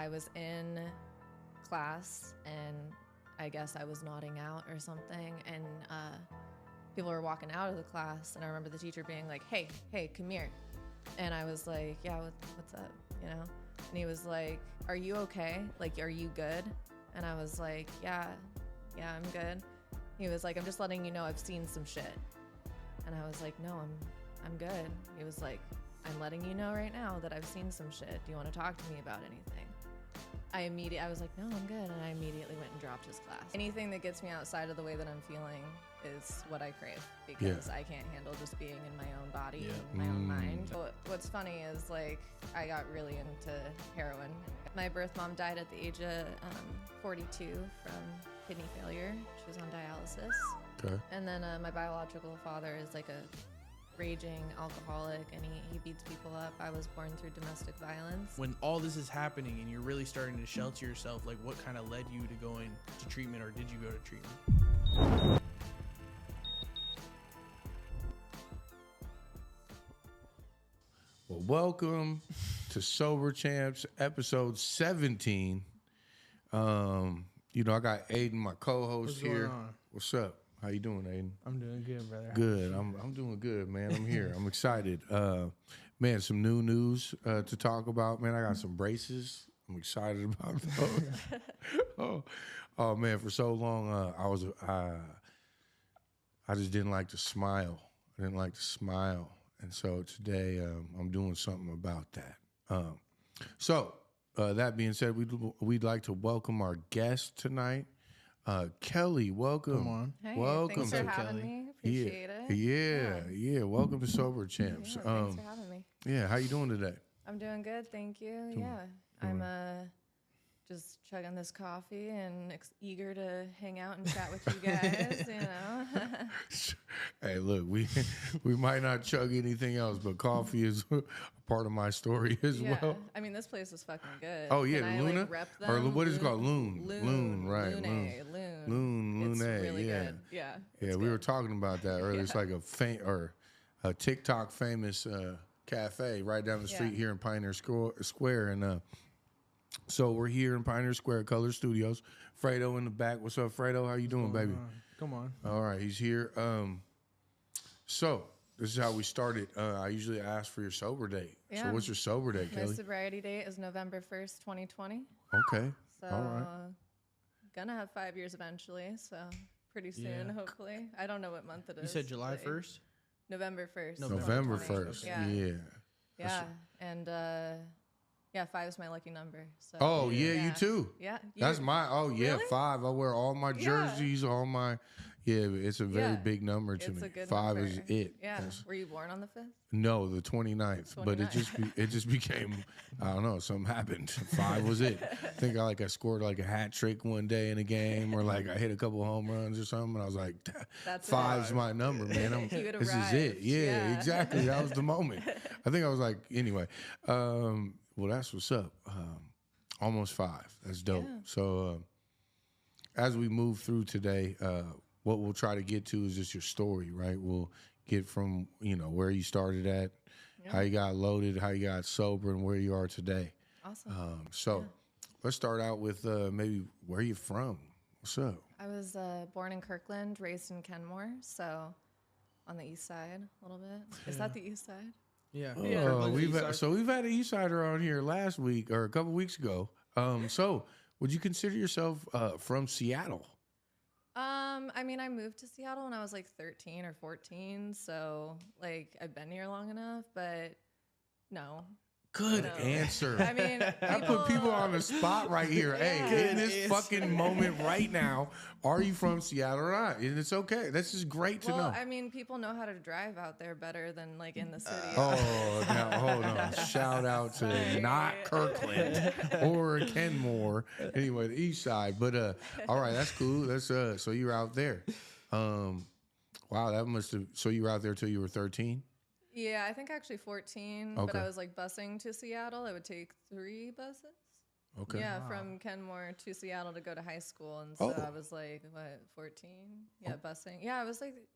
I was in class and I guess I was nodding out or something, and people were walking out of the class, and I remember the teacher being like, hey, come here. And I was like, yeah, what's up, you know? And he was like, are you okay? Like, are you good? And I was like, yeah, I'm good. He was like, I'm just letting you know I've seen some shit. And I was like, no, I'm good. He was like, I'm letting you know right now that I've seen some shit. Do you want to talk to me about anything? I was like, no, I'm good. And I immediately went and dropped his class. Anything that gets me outside of the way that I'm feeling is what I crave, because I can't handle just being in my own body and my own mind. But what's funny is, like, I got really into heroin. My birth mom died at the age of 42 from kidney failure. She was on dialysis. Okay. And then my biological father is like a raging alcoholic, and he beats people up. I was born through domestic violence. When all this is happening and you're really starting to shelter yourself, like, what kind of led you to going to treatment, or did you go to treatment? Well, welcome to Sober Champs, episode 17. You know, I got Aiden, my co-host, What's here. going on? What's up? How you doing, Aiden? I'm doing good, brother. Good. I'm doing good, man. I'm here. I'm excited. Man, some new news to talk about. Man, I got some braces. I'm excited about those. oh man, for so long I just didn't like to smile. I didn't like to smile, and so today I'm doing something about that. So that being said, we'd like to welcome our guest tonight. Kelly, welcome. Come on. Hey, welcome thanks for to having Kelly. me. Appreciate it. Yeah. Welcome to Sober Champs. Yeah, thanks for having me. Yeah, how you doing today? I'm doing good, thank you. I'm just chugging this coffee and eager to hang out and chat with you guys, you know. Hey, look, we might not chug anything else, but coffee is a part of my story as well. I mean, this place is fucking good. Oh yeah, Can Luna, I, like, rep them? or what is it called? Loon, right? Loon. It's really good. Yeah. Yeah, we were talking about that earlier. It's like a TikTok famous cafe right down the street here in Pioneer Square, and so we're here in Pioneer Square, Color Studios. Fredo in the back. What's up, Fredo? How you doing, baby? Come on. All right, he's here. So this is how we started. I usually ask for your sober date. Yeah. So what's your sober date, My Kelly? sobriety date is November 1st, 2020. Okay. So all right. gonna have 5 years eventually, so pretty soon, hopefully. I don't know what month it is. You said July but 1st? November 1st. November 2020. 1st. Yeah. Yeah. And 5 is my lucky number. So Oh yeah, you too. Yeah. That's my. Oh yeah, Really? 5. I wear all my jerseys, all my. Yeah, it's a very big number to It's me. a good 5 number. is it. Yeah. Yes. Were you born on the 5th? No, the 29th. But it 29th. just became. I don't know. Something happened. 5 was it. I think I scored like a hat trick one day in a game, or like I hit a couple home runs or something. And I was like, That's 5's my number, man. You had this is arrived. it. Yeah, Yeah. exactly. That was the moment. I think I was like, anyway. Well, that's what's up. Almost 5. That's dope. Yeah. So as we move through today, what we'll try to get to is just your story, right? We'll get from, where you started at, how you got loaded, how you got sober, and where you are today. Awesome. Let's start out with maybe where you from. What's up? I was born in Kirkland, raised in Kenmore, so on the east side a little bit. Is that the east side? Yeah. We've had an East Sider on here last week or a couple weeks ago. So would you consider yourself from Seattle? I mean, I moved to Seattle when I was like 13 or 14, so like I've been here long enough, but no. Good answer. I mean, I put people on the spot right here. Hey, in this fucking moment right now, are you from Seattle or not? And it's okay. This is great to know. Well, I mean, people know how to drive out there better than like in the city. Oh, now hold on. Shout out to not Kirkland or Kenmore. Anyway, the east side. But all right, that's cool. That's so you were out there. Wow, that must have. So you were out there till you were 13? Yeah, I think actually 14, Okay. but I was like busing to Seattle. I would take 3 buses. Okay. Yeah, from Kenmore to Seattle to go to high school. And so I was like, 14? Yeah, busing. Yeah,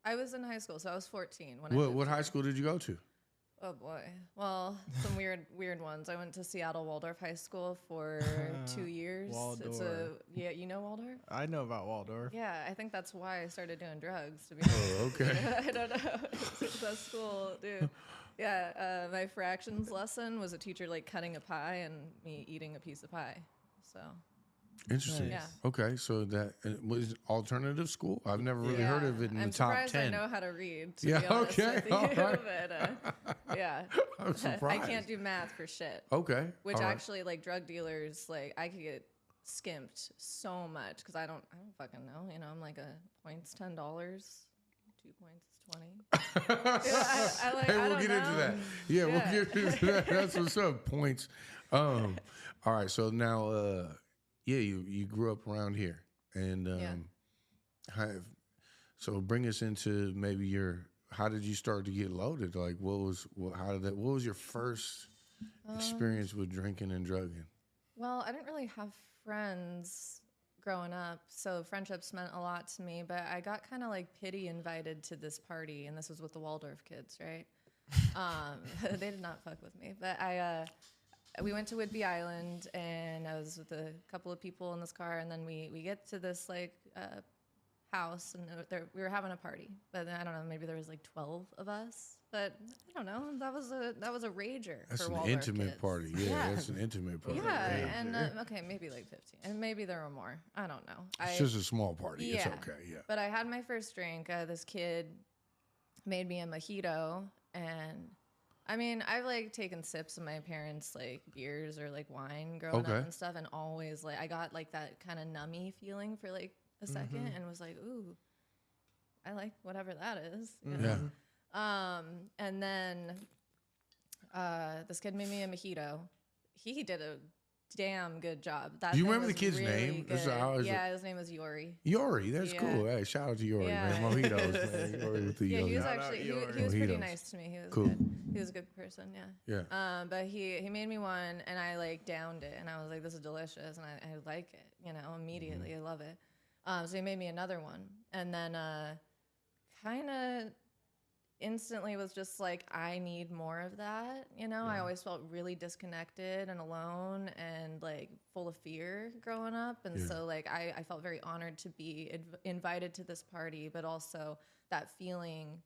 I was in high school, so I was 14 when What high school did you go to? Oh boy. Well, some weird ones. I went to Seattle Waldorf High School for 2 years. It's Waldorf. yeah, you know Waldorf? I know about Waldorf. Yeah, I think that's why I started doing drugs, to be honest. Oh, okay. I don't know. It's that school, dude. Yeah, my fractions lesson was a teacher like cutting a pie and me eating a piece of pie. So Interesting. Nice. Yeah. Okay, so that was alternative school. I've never really heard of it in I'm the top surprised 10. I know how to read. To Yeah, be honest okay, with you, all right. but yeah, I'm I surprised. can't do math for shit. Okay. Which all right. actually, like drug dealers, like I could get skimped so much because I don't fucking know. You know, I'm like a points $10, 2 points is 20. Hey, I we'll don't get into know. that. Yeah, Yeah. we'll get into that. That's what's up. Points. All right. So now, you grew up around here, and so bring us into maybe how did you start to get loaded? Like, what was your first experience with drinking and drugging? Well, I didn't really have friends growing up, so friendships meant a lot to me. But I got kind of like pity invited to this party, and this was with the Waldorf kids, right? They did not fuck with me, but we went to Whidbey Island, and I was with a couple of people in this car, and then we get to this like house, and we were having a party, but I don't know, maybe there was like 12 of us, but I don't know, that was a rager. That's for an Waldorf intimate kids. party. Yeah, that's an intimate party. Yeah, and okay, maybe like 15, and maybe there were more. I don't know. It's just a small party. It's okay. Yeah. But I had my first drink. This kid made me a mojito, and I mean, I've like taken sips of my parents' like beers or like wine growing up and stuff, and always like I got like that kind of nummy feeling for like a second, and was like, ooh, I like whatever that is. You know? Yeah. And then this kid made me a mojito. He did a damn good job. That Do you thing remember the was kid's really name? good. Yeah, his name was Yori. Yori, that's Yeah. cool. Hey, shout out to Yori, Yeah. man. Mojitos, man. Yori with the Yeah, he was Shout out actually he Yori. was pretty Mojitos. nice to me. He was Cool. good. He was a good person. Yeah. Yeah. But he made me one, and I like downed it, and I was like, this is delicious, and I like it. You know, immediately I love it. So he made me another one, and then kind of instantly was just like, I need more of that. You know, I always felt really disconnected and alone and like full of fear growing up. And so like, I felt very honored to be invited to this party, but also that feeling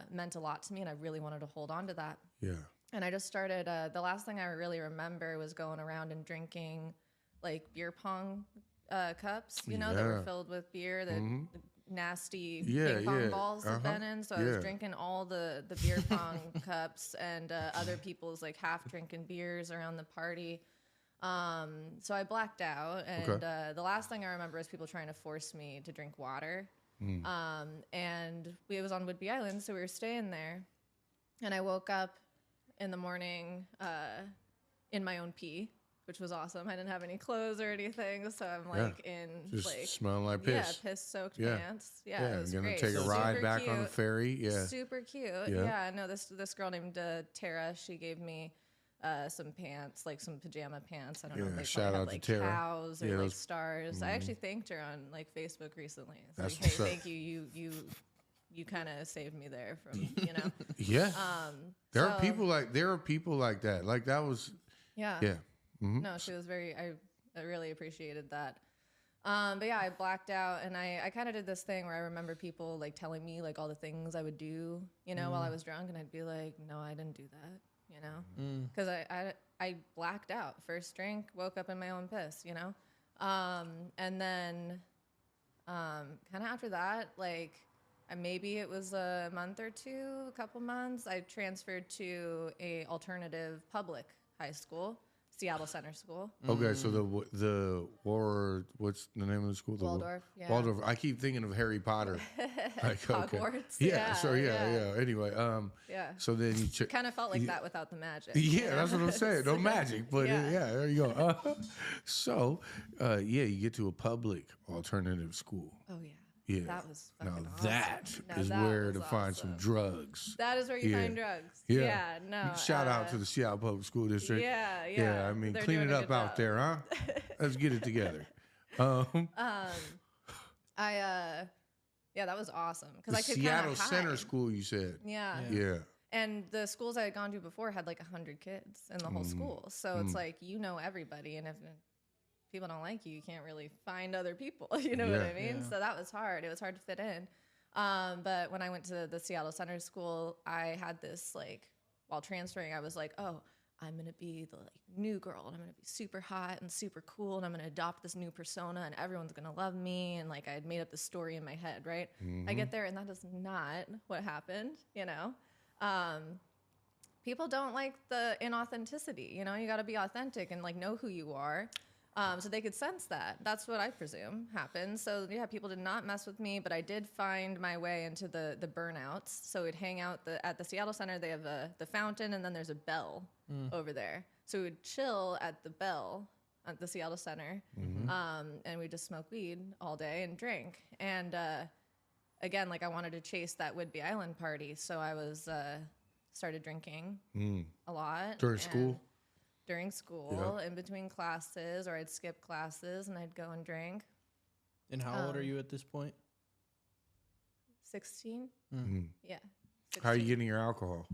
meant a lot to me. And I really wanted to hold on to that. Yeah. And I just started, the last thing I really remember was going around and drinking like beer pong cups, you know, that were filled with beer, the nasty ping pong balls have been in. So I was drinking all the beer pong cups and other people's like half drinking beers around the party. So I blacked out, and the last thing I remember is people trying to force me to drink water. And it was on Whidbey Island, so we were staying there, and I woke up in the morning in my own pee, which was awesome. I didn't have any clothes or anything, so I'm like in just like smelling like piss. Yeah, piss-soaked pants. Yeah, it was gonna great. take a Super ride back on the cute. ferry. Yeah. Super cute. Yeah. Yeah, no, this girl named Tara, she gave me some pants, like some pajama pants. I don't know if they shout probably out had, to like Tara. cows or Yeah, like those- stars. I actually thanked her on like Facebook recently. It's That's like, what's hey, up. thank you. You kind of saved me there from, you know. Yeah. There are so- people like that. Like that was. Yeah. Yeah. Mhm. No, she was very. I really appreciated that. But yeah, I blacked out, and I kind of did this thing where I remember people like telling me like all the things I would do, you know, while I was drunk, and I'd be like, no, I didn't do that, you know, because I blacked out. First drink, woke up in my own piss, you know, and then kind of after that, like. Maybe it was a month or two, a couple months. I transferred to a alternative public high school, Seattle Center School. Okay, so what's the name of the school? Waldorf, yeah. Waldorf. I keep thinking of Harry Potter. Like, okay. Hogwarts. Yeah. So yeah. Anyway, Yeah. So then you Kind of felt like that without the magic. Yeah, that's what I'm saying. No magic, but Yeah. there you go. So, you get to a public alternative school. Oh yeah. Yeah. That was Now fucking awesome. that Now is that where was to find some awesome. drugs. That is where you Yeah. find drugs. Yeah. Yeah. No. Shout out to the Seattle Public School District. Yeah. Yeah, I mean, They're clean doing it a up good out job. there, huh? Let's get it together. Yeah, that was awesome because The I could Seattle kind of Center School, you said. Yeah. Yeah. And the schools I had gone to before had like 100 kids in the whole school. So it's like, you know everybody. And if people don't like you, you can't really find other people. You know what I mean? So that was hard. It was hard to fit in. But when I went to the Seattle Center School, I had this, like, while transferring, I was like, oh, I'm going to be the, like, new girl, and I'm going to be super hot and super cool, and I'm going to adopt this new persona, and everyone's going to love me. And, like, I had made up this story in my head, right? I get there, and that is not what happened, you know? People don't like the inauthenticity, you know? You got to be authentic and, like, know who you are. So they could sense that. That's what I presume happened. So yeah, people did not mess with me, but I did find my way into the burnouts. So we'd hang out at the Seattle Center. They have the fountain, and then there's a bell over there. So we'd chill at the bell at the Seattle Center, and we'd just smoke weed all day and drink. And again, like, I wanted to chase that Whidbey Island party, so I was started drinking a lot During school. During school, in between classes, or I'd skip classes and I'd go and drink. And how old are you at this point? 16. Yeah. 16. How are you getting your alcohol?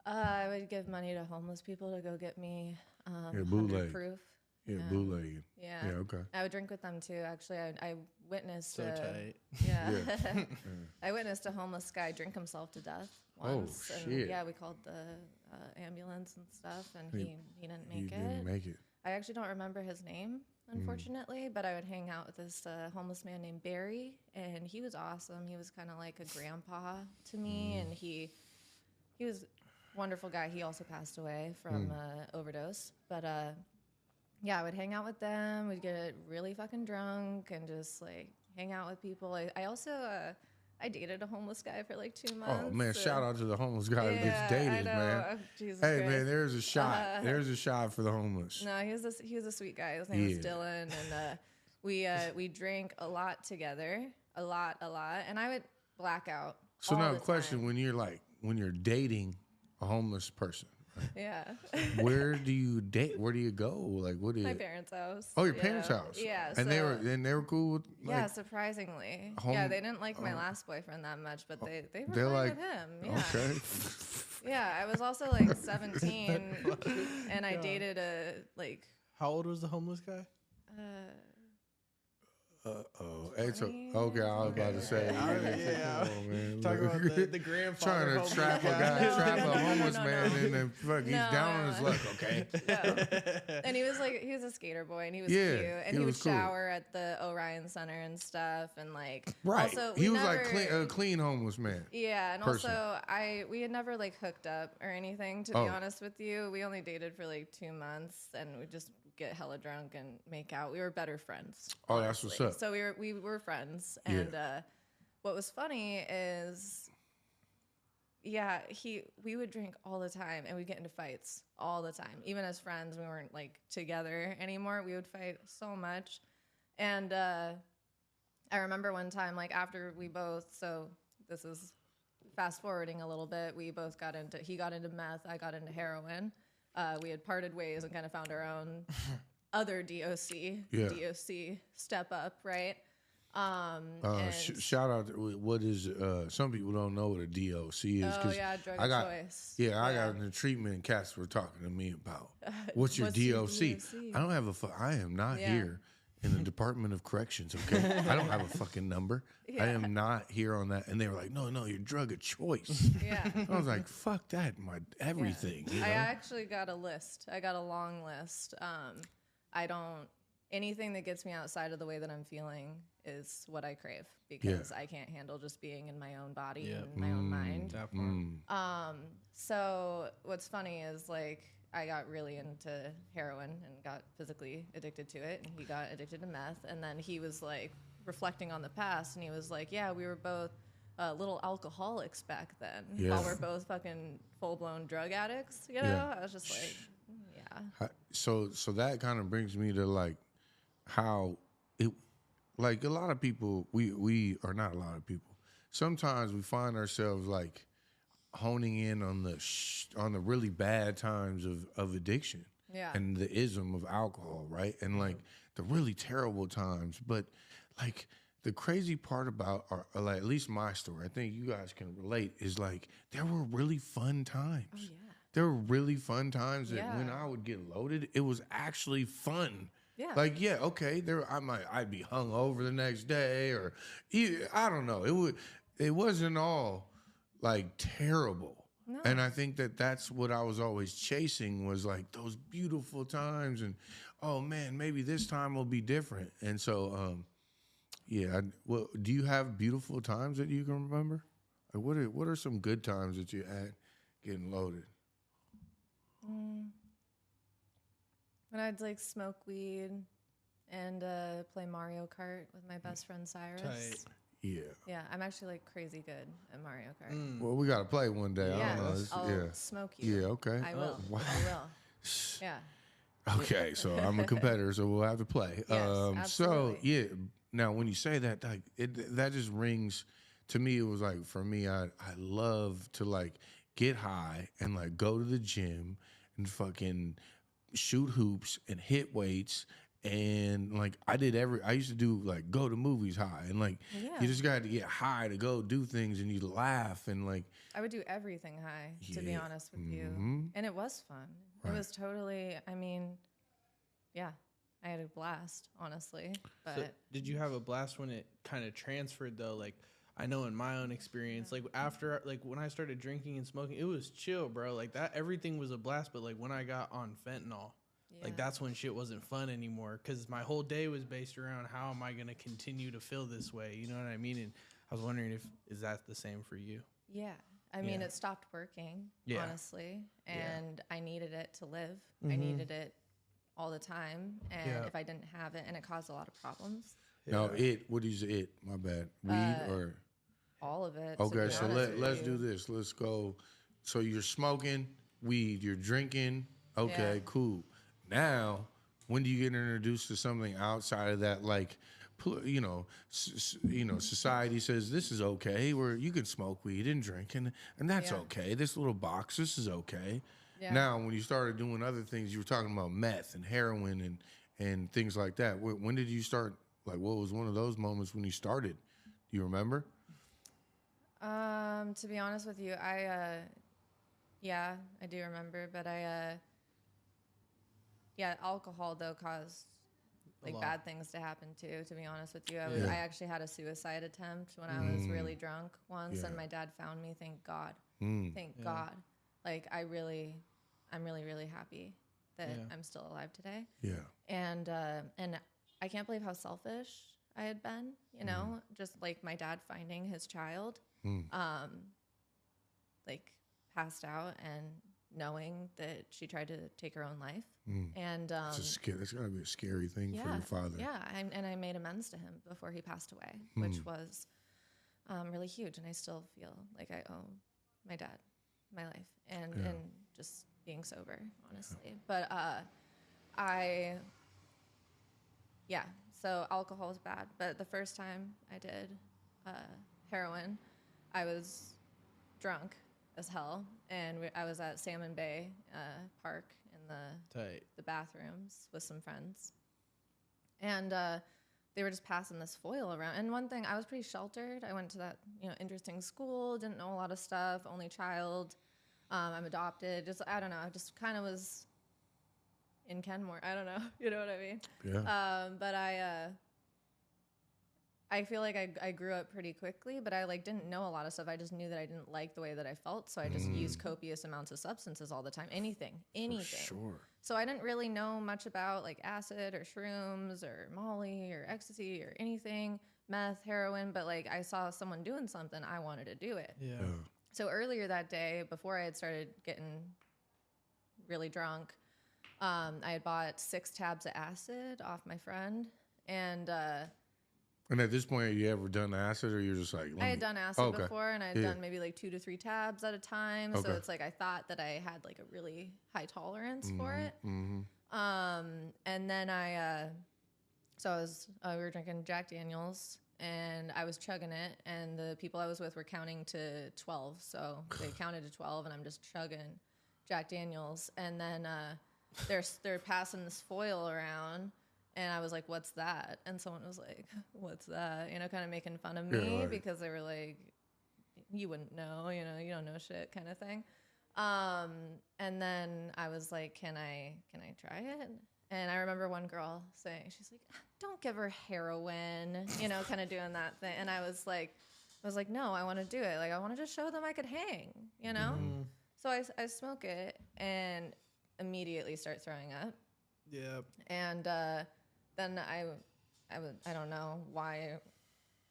I would give money to homeless people to go get me bootleg. 100 proof. Yeah, bootlegging. Yeah. Yeah, okay. I would drink with them too. Actually, I witnessed. So tight. Yeah. Yeah. I witnessed a homeless guy drink himself to death Oh, once. And shit. yeah, we called the ambulance and stuff, and he didn't make You didn't make it. I actually don't remember his name, unfortunately, but I would hang out with this homeless man named Barry, and he was awesome. He was kind of like a grandpa to me, and he was a wonderful guy. He also passed away from overdose, but yeah, I would hang out with them. We'd get really fucking drunk and just, like, hang out with people. I also I dated a homeless guy for like 2 months. Oh man, shout out to the homeless guy that gets dated, I know. man. Jesus Hey Christ. man, there's a shot. There's a shot for the homeless. No, he was a sweet guy. His name was Dylan, and we drank a lot together, a lot, and I would black out. So all now, the question: time. when you're dating a homeless person, Yeah. where do you date? Where do you go? Like, what do you? My parents' house. Oh, your parents' house. Yeah. And they were cool with, like, yeah, surprisingly. Yeah, they didn't like my last boyfriend that much, but they were they're fine like, with him. Yeah. okay. Yeah, I was also like 17, and I dated a like. How old was the homeless guy? It's 20 okay. I was about to say, Yeah. come on, man. Talking Look. about the grandfather. Trying to homeless trap a guy. guy, trap No, a homeless no. man, and then fuck, he's No, down on his luck. Okay. No. And he was a skater boy, and he was Yeah, cute, and he he would was cool. shower at the Orion Center and stuff, and like Right. Also, He we was like never- a clean homeless man. Yeah, and person. also we had never like hooked up or anything. To be honest with you, we only dated for like 2 months, and we just get hella drunk and make out. We were better friends. Oh, that's what's honestly. up. So we were friends, and what was funny is, yeah, we would drink all the time, and we'd get into fights all the time. Even as friends, we weren't like together anymore. We would fight so much, and I remember one time, like after we both. So this is fast forwarding a little bit. He got into meth. I got into heroin. We had parted ways and kind of found our own other DOC. Yeah. DOC step up, right? Shout out. What is? Some people don't know what a DOC is. Oh yeah, drug of choice. Yeah, I got into treatment, and cats were talking to me about what's your DOC? I don't have I am not here in the Department of Corrections. Okay, I don't have a fucking number. I am not here on that. And they were like, no, your drug of choice. Yeah. I was like, fuck that, my everything. You know? I actually got a list. I got a long list. Anything that gets me outside of the way that I'm feeling is what I crave, because I can't handle just being in my own body and my own mind. So what's funny is, like, I got really into heroin and got physically addicted to it, and he got addicted to meth. And then he was like reflecting on the past, and he was like, yeah, we were both little alcoholics back then, while we're both fucking full-blown drug addicts, you know? I was just like, yeah. So that kind of brings me to, like, how it, like, a lot of people, we are not a lot of people. Sometimes we find ourselves, like, honing in on the really bad times of addiction and the ism of alcohol, right? And like the really terrible times, but like the crazy part about like at least my story, I think you guys can relate, is like there were really fun times. Oh yeah. There were really fun times that when Yeah. I would get loaded, it was actually fun. Yeah. Like, yeah, okay, I'd be hung over the next day, or I don't know. It wasn't all like terrible. No. And I think that's what I was always chasing, was like those beautiful times, and oh man, maybe this time will be different. And so, yeah. Well, do you have beautiful times that you can remember? Like, what are some good times that you had getting loaded? When I'd like smoke weed and play Mario Kart with my best friend Cyrus. Tight. Yeah. Yeah, I'm actually like crazy good at Mario Kart. Well, we got to play one day. I Yeah, don't know. I'll smoke you. Yeah, okay. I will. Wow. I will. Yeah. Okay, so I'm a competitor, so we'll have to play. Yes, So absolutely. yeah, now when you say that, like that just rings to me. It was like, for me, I love to like get high and like go to the gym and fucking shoot hoops and hit weights. And like I used to do like go to movies high, and like Yeah. you just got to get high to go do things, and you laugh, and like I would do everything high, to be Yeah. honest with you. Mhm. And it was fun. Right. It was totally, I mean, yeah, I had a blast, honestly. But So did you have a blast when it kind of transferred though? Like I know in my own experience, like after like when I started drinking and smoking, it was chill, bro. Like that everything was a blast. But like when I got on fentanyl, like yeah. that's when shit wasn't fun anymore. Cause my whole day was based around how am I gonna continue to feel this way? You know what I mean? And I was wondering is that the same for you? Yeah. I mean, Yeah. it stopped working, Yeah. honestly. Yeah. And I needed it to live. I Mhm. needed it all the time. And Yeah. if I didn't have it, and it caused a lot of problems, now what is it? My bad. Weed or all of it. to okay? be So honest with let's you. do this. Let's go. So you're smoking weed. You're drinking. Okay, Yeah. cool. Now, when do you get introduced to something outside of that? Like, society says this is okay, where you can smoke weed and drink, and that's Yeah. okay. This little box, this is okay. Yeah. Now, when you started doing other things, you were talking about meth and heroin and things like that. When did you start? Like, what was one of those moments when you started? Do you remember? To be honest with you, yeah, I do remember, but yeah, alcohol though caused like lot. bad things to happen too. To be honest with you, Yeah. I actually had a suicide attempt when I was really drunk once, and Yeah. my dad found me. Thank God. Mm. Thank God. Like I'm really, really happy that Yeah. I'm still alive today. Yeah. And I can't believe how selfish I had been. You know, just like my dad finding his child, like passed out and knowing that she tried to take her own life. And That's got to be a scary thing for your father. yeah, and I made amends to him before he passed away, which was really huge. And I still feel like I owe my dad my life and just being sober, honestly. But so alcohol is bad. But the first time I did heroin, I was drunk as hell, and I was at Salmon Bay Park in Tight. the bathrooms with some friends, and they were just passing this foil around. And one thing, I was pretty sheltered. I went to that interesting school, didn't know a lot of stuff, only child. I'm adopted. Just I don't know. I just kind of was in Kenmore. I don't know. You know what I mean? Yeah. But I feel like I grew up pretty quickly, but I like didn't know a lot of stuff. I just knew that I didn't like the way that I felt, so I just used copious amounts of substances all the time. Anything. Sure. So I didn't really know much about like acid or shrooms or Molly or ecstasy or anything, meth, heroin, but like I saw someone doing something, I wanted to do it. Yeah. So earlier that day, before I had started getting really drunk, I had bought 6 tabs of acid off my friend, and And at this point, have you ever done acid, or you're just like? I had done acid Okay. before, and I had Yeah. done maybe like 2 to 3 tabs at a time. Okay. So it's like I thought that I had like a really high tolerance for it. Mm-hmm. And then we were drinking Jack Daniels, and I was chugging it, and the people I was with were counting to 12. So they counted to 12, and I'm just chugging Jack Daniels, and then they're passing this foil around. And I was like, what's that? And someone was like, what's that? You know, kind of making fun of me because they were like, you wouldn't know, you know, you don't know shit kind of thing. And then I was like, can I try it? And I remember one girl saying, she's like, don't give her heroin, you know, kind of doing that thing. And I was like, no, I want to do it. Like, I want to just show them I could hang, you know? Mm-hmm. So I smoke it and immediately start throwing up. Yeah. And then I don't know why.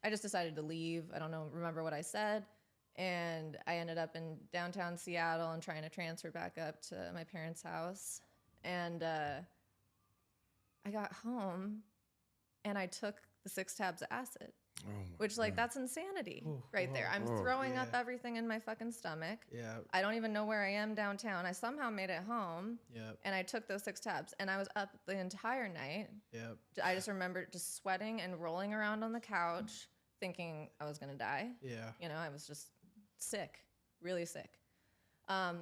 I just decided to leave. I don't remember what I said. And I ended up in downtown Seattle and trying to transfer back up to my parents' house. And I got home and I took the 6 tabs of acid. Oh which, like, that's insanity right there. I'm throwing up everything in my fucking stomach. Yeah. I don't even know where I am downtown. I somehow made it home. Yep. And I took those 6 tabs. And I was up the entire night. Yep. I just remember just sweating and rolling around on the couch thinking I was going to die. Yeah. You know, I was just sick, really sick.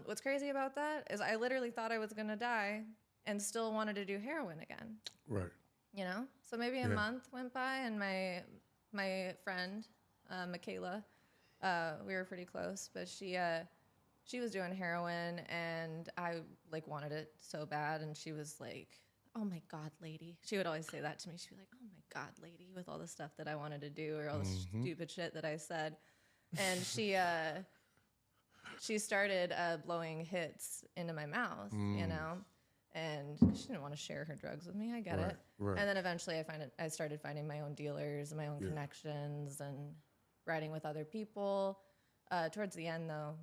What's crazy about that is I literally thought I was going to die and still wanted to do heroin again. Right. You know? So maybe a month went by and my friend, Michaela, we were pretty close, but she was doing heroin and I like wanted it so bad. And she was like, oh my God, lady. She would always say that to me. She'd be like, oh my God, lady, with all the stuff that I wanted to do or all the stupid shit that I said. And she started blowing hits into my mouth, you know? And she didn't want to share her drugs with me. I get it. Right. And then eventually I started finding my own dealers and my own connections and riding with other people. Towards the end, though,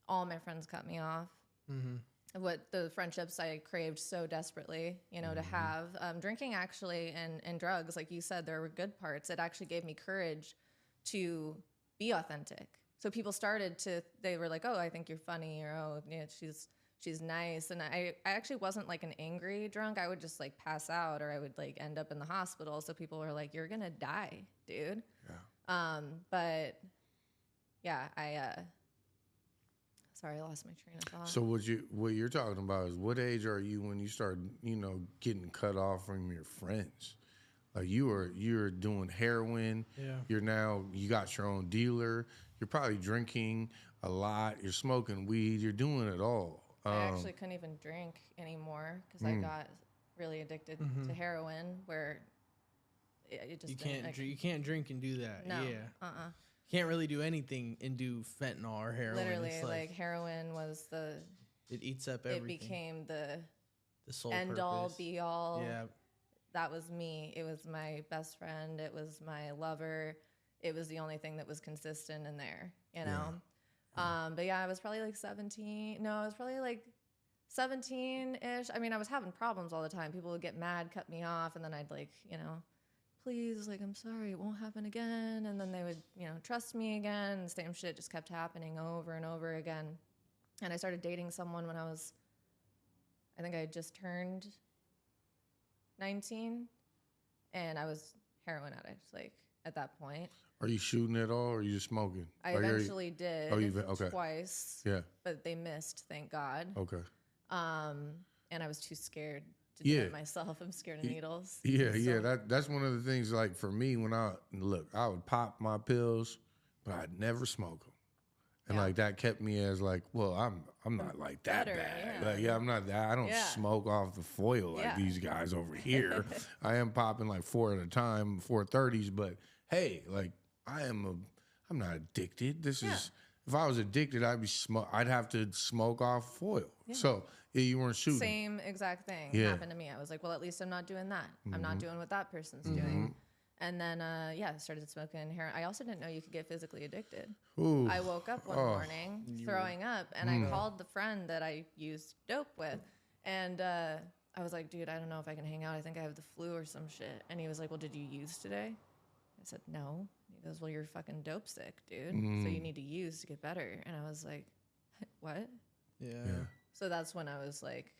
all my friends cut me off. Mm-hmm. What the friendships I craved so desperately, you know, to have. Drinking actually and drugs, like you said, there were good parts. It actually gave me courage to be authentic. So people they were like, oh, I think you're funny, or oh, yeah, she's nice. And I actually wasn't like an angry drunk. I would just like pass out or I would like end up in the hospital. So people were like, you're going to die, dude. Yeah. But yeah, sorry, I lost my train of thought. So what you're talking about is what age are you when you start, you know, getting cut off from your friends? Like you're doing heroin. Yeah. You got your own dealer. You're probably drinking a lot. You're smoking weed. You're doing it all. I actually couldn't even drink anymore because I got really addicted to heroin. Where it just you can't drink and do that. No, yeah, can't really do anything and do fentanyl or heroin. Literally, it's like heroin was it eats up everything. It became the sole end purpose. all be all. Yeah, that was me. It was my best friend. It was my lover. It was the only thing that was consistent in there. You know. Yeah. But yeah, I was probably like 17. No, I was probably like 17-ish. I mean, I was having problems all the time. People would get mad, cut me off, and then I'd like, you know, please, like, I'm sorry, it won't happen again. And then they would, you know, trust me again. And the same shit just kept happening over and over again. And I started dating someone when I think I had just turned 19, and I was heroin addict, like, at that point. Are you shooting at all, or are you just smoking? I eventually did. Okay. Twice. Yeah. But they missed, thank God. Okay. And I was too scared to do it myself. I'm scared of needles. Yeah, so. That's one of the things. Like for me, when I would pop my pills, but I'd never smoke them, and like that kept me as like, well, I'm not like that bad. Yeah. Like I'm not that. I don't smoke off the foil like these guys over here. I am popping like 4 at a time, 430s, but hey, like. I'm not addicted. This is, if I was addicted, I'd have to smoke off foil. Yeah. So you weren't shooting. Same exact thing happened to me. I was like, well, at least I'm not doing that. I'm not doing what that person's doing. And then, I started smoking heroin. I also didn't know you could get physically addicted. Ooh. I woke up one morning throwing up, and I called the friend that I used dope with. And I was like, dude, I don't know if I can hang out. I think I have the flu or some shit. And he was like, well, did you use today? I said, no. He goes, well, you're fucking dope sick, dude. So you need to use to get better. And I was like, what? Yeah. So that's when I was like,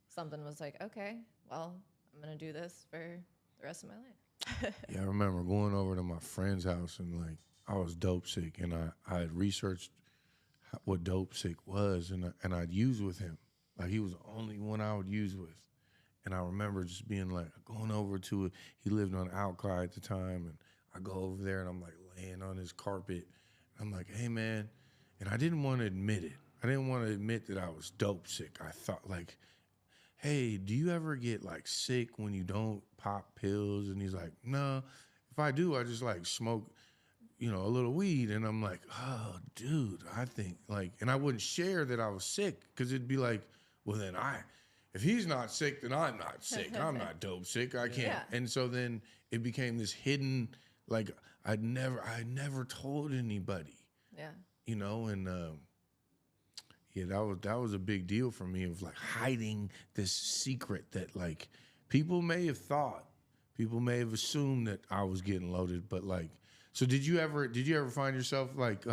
something was like, okay, well, I'm going to do this for the rest of my life. Yeah, I remember going over to my friend's house and like I was dope sick, and I had researched what dope sick was, and I'd use with him. Like he was the only one I would use with. And I remember just being like, going over to it. He lived on Outcry at the time. And I go over there and I'm like laying on his carpet. I'm like, hey, man. And I didn't want to admit it. I didn't want to admit that I was dope sick. I thought like, hey, do you ever get like sick when you don't pop pills? And he's like, no. If I do, I just like smoke, a little weed. And I'm like, oh, dude, I think like, and I wouldn't share that I was sick because it'd be like, well, then if he's not sick, then I'm not sick. I'm not dope sick. I can't. Yeah. And so then it became this hidden, like I never told anybody, Yeah. and yeah, that was a big deal for me of like hiding this secret that like people may have assumed that I was getting loaded, but like, so did you ever find yourself like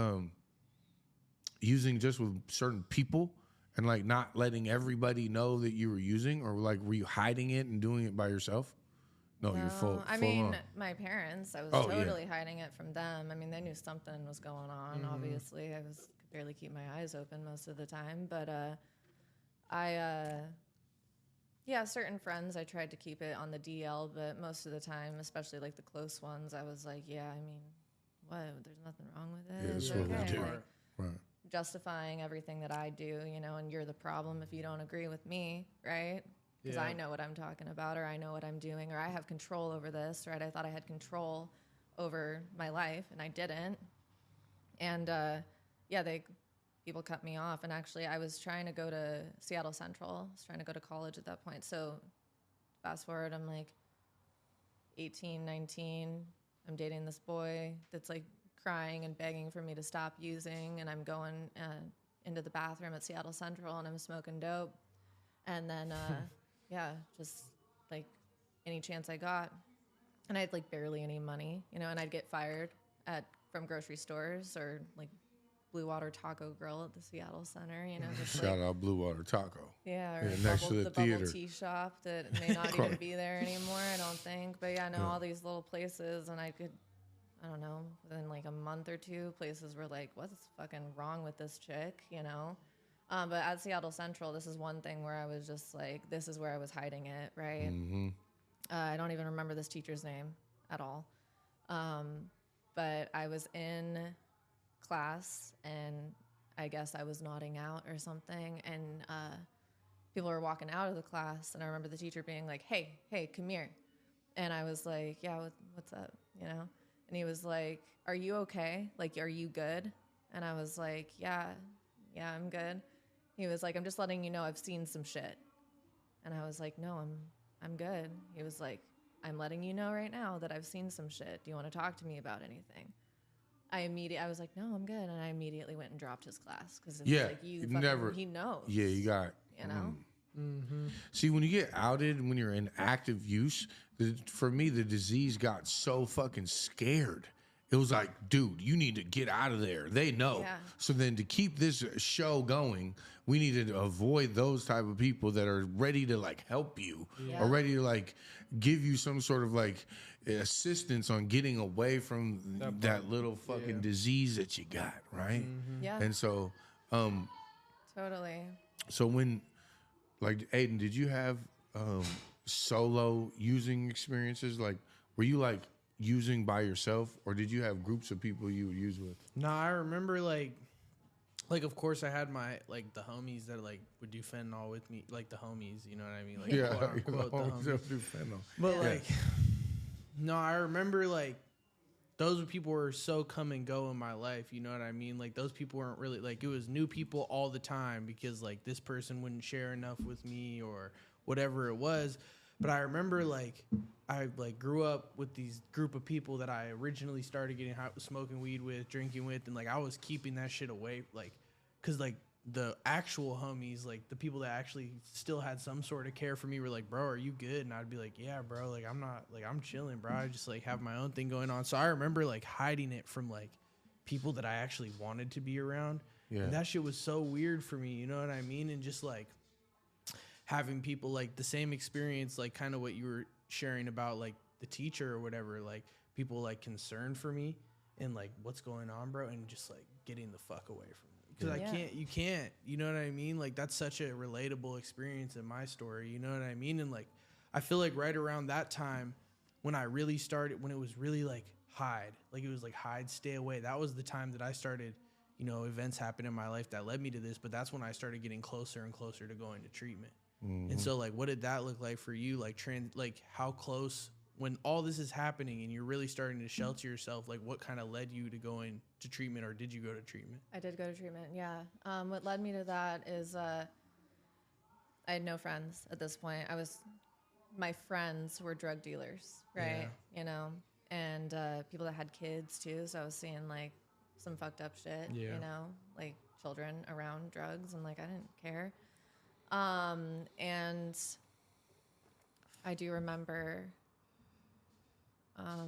using just with certain people and like not letting everybody know that you were using, or like were you hiding it and doing it by yourself? No, you're full. I full mean, on. my parents, I was Oh, yeah. totally hiding it from them. I mean, they knew something was going on, obviously. I could barely keep my eyes open most of the time. But certain friends, I tried to keep it on the DL, but most of the time, especially like the close ones, I was like, yeah, I mean, what? There's nothing wrong with it. Yeah, that's It's what we okay. do. Like, Right. justifying everything that I do, and you're the problem if you don't agree with me, right? Because Yeah. I know what I'm talking about, or I know what I'm doing, or I have control over this, right? I thought I had control over my life, and I didn't. And people cut me off. And actually, I was trying to go to Seattle Central. I was trying to go to college at that point. So fast forward, I'm like 18, 19. I'm dating this boy that's like crying and begging for me to stop using, and I'm going into the bathroom at Seattle Central, and I'm smoking dope. And then, just like any chance I got. And I had like barely any money, and I'd get fired from grocery stores or like Blue Water Taco Grill at the Seattle Center, just Shout like, out Blue Water Taco. yeah, or Yeah, next to the theater. bubble tea shop that may not even be there anymore, I don't think. But yeah, all these little places, and I don't know, within like a month or two, places were like, what's fucking wrong with this chick, But at Seattle Central, this is one thing where I was just like, this is where I was hiding it, right? Mm-hmm. I don't even remember this teacher's name at all. But I was in class, and I guess I was nodding out or something, and people were walking out of the class, and I remember the teacher being like, hey, come here. And I was like, yeah, what's up, And he was like, are you okay? Like, are you good? And I was like, yeah, I'm good. He was like, I'm just letting you know I've seen some shit. And I was like, no, I'm good. He was like, I'm letting you know right now that I've seen some shit. Do you want to talk to me about anything? I was like, no, I'm good. And I immediately went and dropped his class because like, he knows. Yeah, you got. Mm-hmm. See, when you get outed, when you're in active use, for me, the disease got so fucking scared. It was like, dude, you need to get out of there. They know. Yeah. So then to keep this show going, we needed to avoid those type of people that are ready to like help you Yeah. or ready to like give you some sort of like assistance on getting away from that little fucking disease that you got, right? Mm-hmm. Yeah. And so, Totally. so when, like, Aiden, did you have solo using experiences? Like, were you like using by yourself, or did you have groups of people you would use with? No, I remember like of course I had my like the homies that like would do fentanyl with me, like the homies, you know what I mean? Like Yeah, quote unquote, the homies. that would do fentanyl. But like, no, I remember like those people were so come and go in my life. You know what I mean? Like those people weren't really like, it was new people all the time because like this person wouldn't share enough with me or whatever it was. But I remember like I like grew up with these group of people that I originally started getting high, smoking weed with, drinking with, and like I was keeping that shit away, like, cause like the actual homies, like the people that actually still had some sort of care for me were like, bro, are you good? And I'd be like, yeah, bro, like I'm not, like I'm chilling, bro. I just like have my own thing going on. So I remember like hiding it from like people that I actually wanted to be around. Yeah. And that shit was so weird for me, you know what I mean? And just like having people like the same experience, like kind of what you were sharing about like the teacher or whatever, like people like concerned for me and like what's going on, bro, and just like getting the fuck away from me. Because you can't, you know what I mean? Like that's such a relatable experience in my story, you know what I mean? And like I feel like right around that time when I really started, when it was really like hide, like it was like hide, stay away. That was the time that I started, you know, events happened in my life that led me to this, but that's when I started getting closer and closer to going to treatment. And so like, what did that look like for you? Like like how close when all this is happening and you're really starting to shelter yourself, like what kind of led you to going to treatment, or did you go to treatment? I did go to treatment. Yeah. What led me to that is, I had no friends at this point. My friends were drug dealers, right? Yeah. You know, and people that had kids too. So I was seeing like some fucked up shit, Yeah. you know, like children around drugs, and like I didn't care. And I do remember, I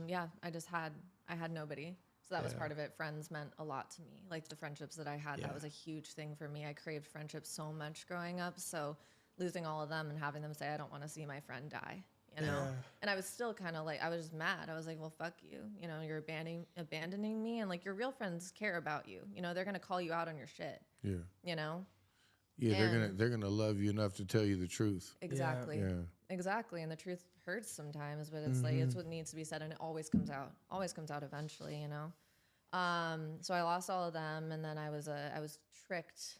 had nobody. So that was part of it. Friends meant a lot to me. Like the friendships that I had, that was a huge thing for me. I craved friendship so much growing up. So losing all of them and having them say, I don't want to see my friend die, you know? And I was still kind of like, I was just mad. I was like, well, fuck you. You know, you're abandoning me. And like your real friends care about you. You know, they're going to call you out on your shit. Yeah. You know? Yeah, they're gonna love you enough to tell you the truth. Exactly. Yeah. Exactly. And the truth hurts sometimes, but it's like it's what needs to be said, and it always comes out. Always comes out eventually, you know. So I lost all of them, and then I was tricked,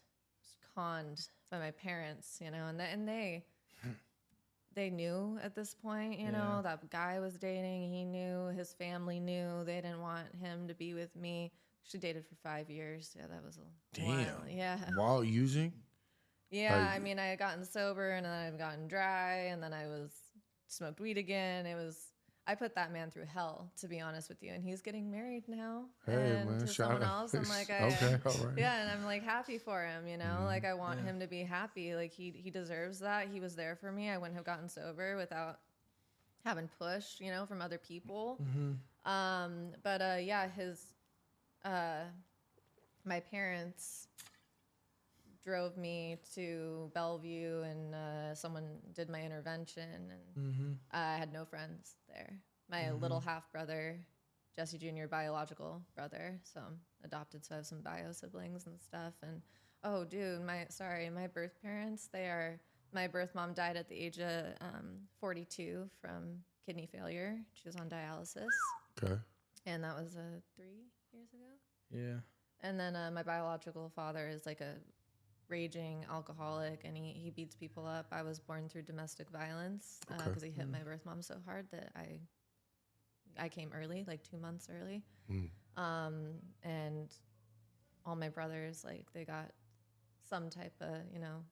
conned by my parents, you know, and they knew at this point, you know, that guy I was dating, he knew, his family knew, they didn't want him to be with me. She dated for 5 years. Yeah, that was a while. Yeah. While using? Yeah, I mean, I had gotten sober, and then I had gotten dry, and then I smoked weed again. I put that man through hell, to be honest with you. And he's getting married now. Hey, and man, to someone else. I'm like, okay, all right. Yeah, and I'm like happy for him, you know? Like I want him to be happy. Like he deserves that. He was there for me. I wouldn't have gotten sober without having push, you know, from other people. My parents drove me to Bellevue, and someone did my intervention, and I had no friends there. My little half brother, Jesse Jr., biological brother, so I'm adopted, so I have some bio siblings and stuff. And oh, dude, my birth parents, my birth mom died at the age of 42 from kidney failure. She was on dialysis. Okay. And that was 3 years ago. Yeah. And then my biological father is like a raging alcoholic, and he beats people up. I was born through domestic violence because he hit my birth mom so hard that I came early, like 2 months early. And all my brothers, like they got some type of, you know,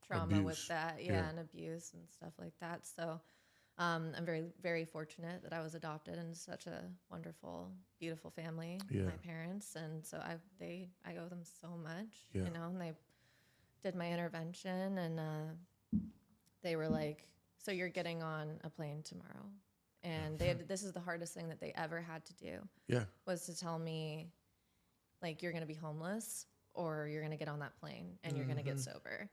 trauma with that. Yeah, and abuse and stuff like that. So I'm very, very fortunate that I was adopted into such a wonderful, beautiful family, my parents. And so I owe them so much, you know, and they did my intervention, and they were like, so you're getting on a plane tomorrow. And this is the hardest thing that they ever had to do, was to tell me, like, you're going to be homeless, or you're going to get on that plane and you're going to get sober.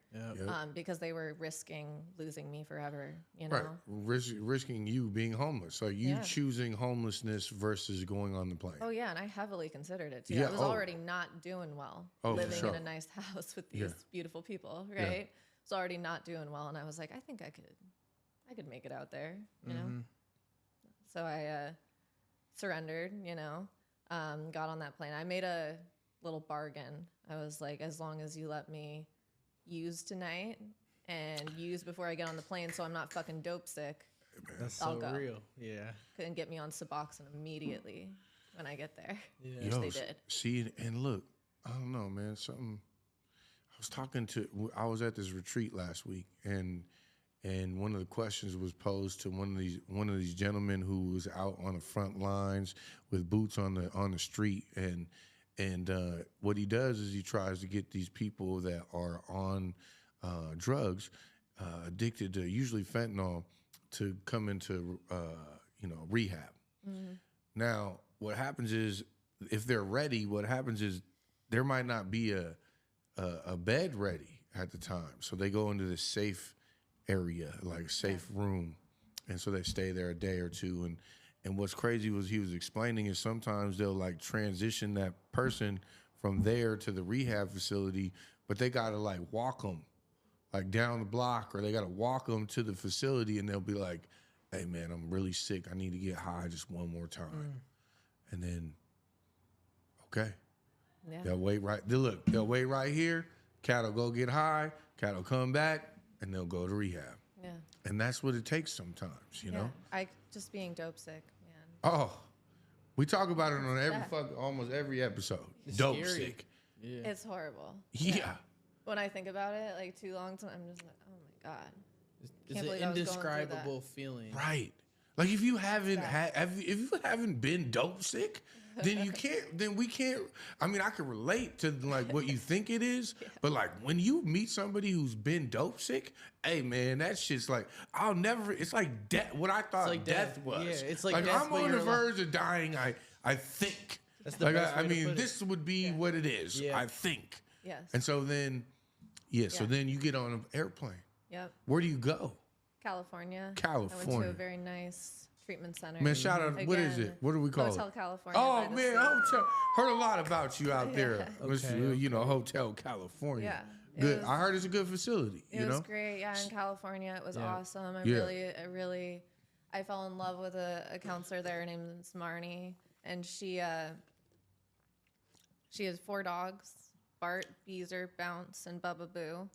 Because they were risking losing me forever, you know? Right. Risking you being homeless. So you choosing homelessness versus going on the plane. Oh, yeah. And I heavily considered it, too. I was already not doing well, living in a nice house with these beautiful people, right? I was already not doing well. And I was like, I think I could make it out there, you know? So I surrendered, you know, got on that plane. I made a little bargain. I was like, as long as you let me use tonight and use before I get on the plane, so I'm not fucking dope sick. That's I'll so go. real. Yeah. Couldn't get me on Suboxone immediately when I get there. Yeah. Which they did. See, and look, I don't know, man. I was at this retreat last week, and one of the questions was posed to one of these gentlemen who was out on the front lines with boots on the street, and what he does is he tries to get these people that are on drugs, addicted to usually fentanyl, to come into rehab. Now, what happens is, if they're ready, what happens is there might not be a bed ready at the time, so they go into this safe area, like a safe room, and so they stay there a day or two. And what's crazy was he was explaining is sometimes they'll like transition that person from there to the rehab facility, but they gotta like walk them like down the block, or they got to walk them to the facility, and they'll be like, "Hey man, I'm really sick. I need to get high just one more time." And then, okay, Yeah. they'll wait right. They'll wait right here. Cat will go get high. Cat will come back, and they'll go to rehab. Yeah. And that's what it takes sometimes, you know. I just being dope sick, man. Oh, we talk about it on almost every episode. It's Dope scary. sick. Yeah. It's horrible. Yeah. When I think about it, like too long, I'm just like, oh my god. It's Can't an believe I was going through indescribable feeling. Right. Like if you haven't if you haven't been dope sick, then you can't. Then we can't. I mean, I can relate to like what you think it is, but like when you meet somebody who's been dope sick, hey man, that shit's like I'll never. It's like death. What I thought like death death. was. Yeah, it's like death, I'm but on the you're verge of dying. I think. That's the Like best I way to mean, put it. this would be what it is. Yeah. I think. Yes. And so then, so then you get on an airplane. Yep. Where do you go? California. I California. went to a very nice treatment center. Man, shout out. What is it? What do we call Hotel it? California. Oh by the man, sea. hotel. Heard a lot about you out there. Okay, You know, Hotel California. Yeah. Good. I heard it's a good facility. It You was know. great. Yeah, in California, it was Yeah. awesome. I fell in love with a counselor there named Marnie, and she has 4 dogs: Bart, Beezer, Bounce, and Bubba Boo.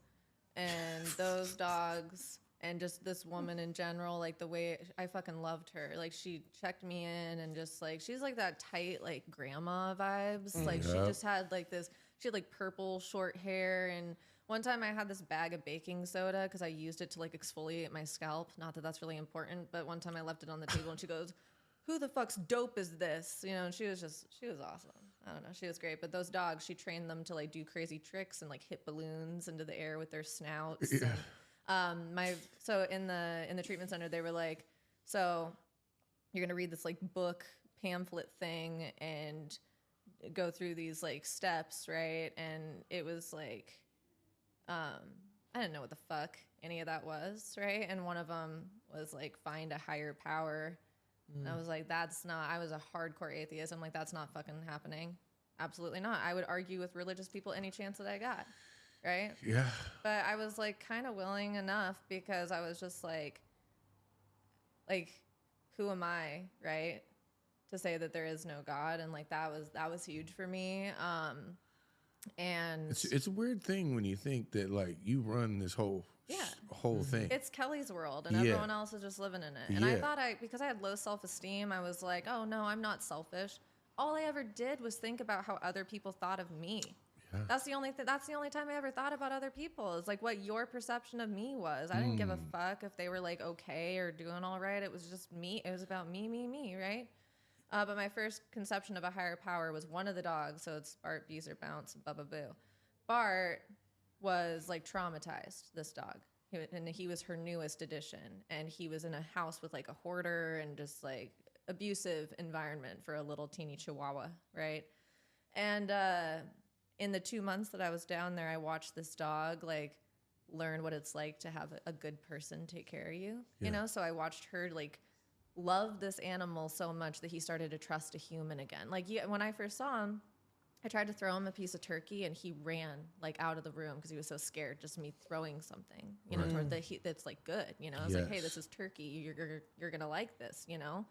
And those dogs and just this woman in general, like the way I fucking loved her. Like she checked me in and just like she's like that tight like grandma vibes. Like she just had like this. She had like purple short hair, and one time I had this bag of baking soda because I used it to like exfoliate my scalp. Not that that's really important, but one time I left it on the table and she goes, "Who the fuck's dope is this?" You know, and she was awesome. I don't know, she was great. But those dogs, she trained them to like do crazy tricks and like hit balloons into the air with their snouts. Yeah. And, so in the treatment center, they were like, so you're gonna read this like book pamphlet thing and go through these like steps, right? And it was like, I didn't know what the fuck any of that was, right? And one of them was like, find a higher power. And I was like, I was a hardcore atheist. I'm like, that's not fucking happening. Absolutely not. I would argue with religious people any chance that I got, right? Yeah. But I was like kind of willing enough because I was just like, who am I, right? To say that there is no God. And like, that was huge for me. And It's a weird thing when you think that like you run this whole thing. it's Kelly's world and everyone else is just living in it. And I thought because I had low self-esteem, I was like, oh no, I'm not selfish. All I ever did was think about how other people thought of me. Yeah. That's the only time I ever thought about other people, is like what your perception of me was. I didn't give a fuck if they were like okay or doing all right. It was just me. It was about me, right? But my first conception of a higher power was one of the dogs. So it's Bart, Beezer, Bounce, and Bubba Boo. Bart was like traumatized, this dog. He was her newest addition. And he was in a house with like a hoarder and just like abusive environment for a little teeny chihuahua, right? And in the 2 months that I was down there, I watched this dog like learn what it's like to have a good person take care of you, you know? So I watched her like love this animal so much that he started to trust a human again. Like when I first saw him, I tried to throw him a piece of turkey and he ran like out of the room because he was so scared just me throwing something, you know, toward that's like good, you know. I was like, hey, this is turkey. You're gonna like this, you know.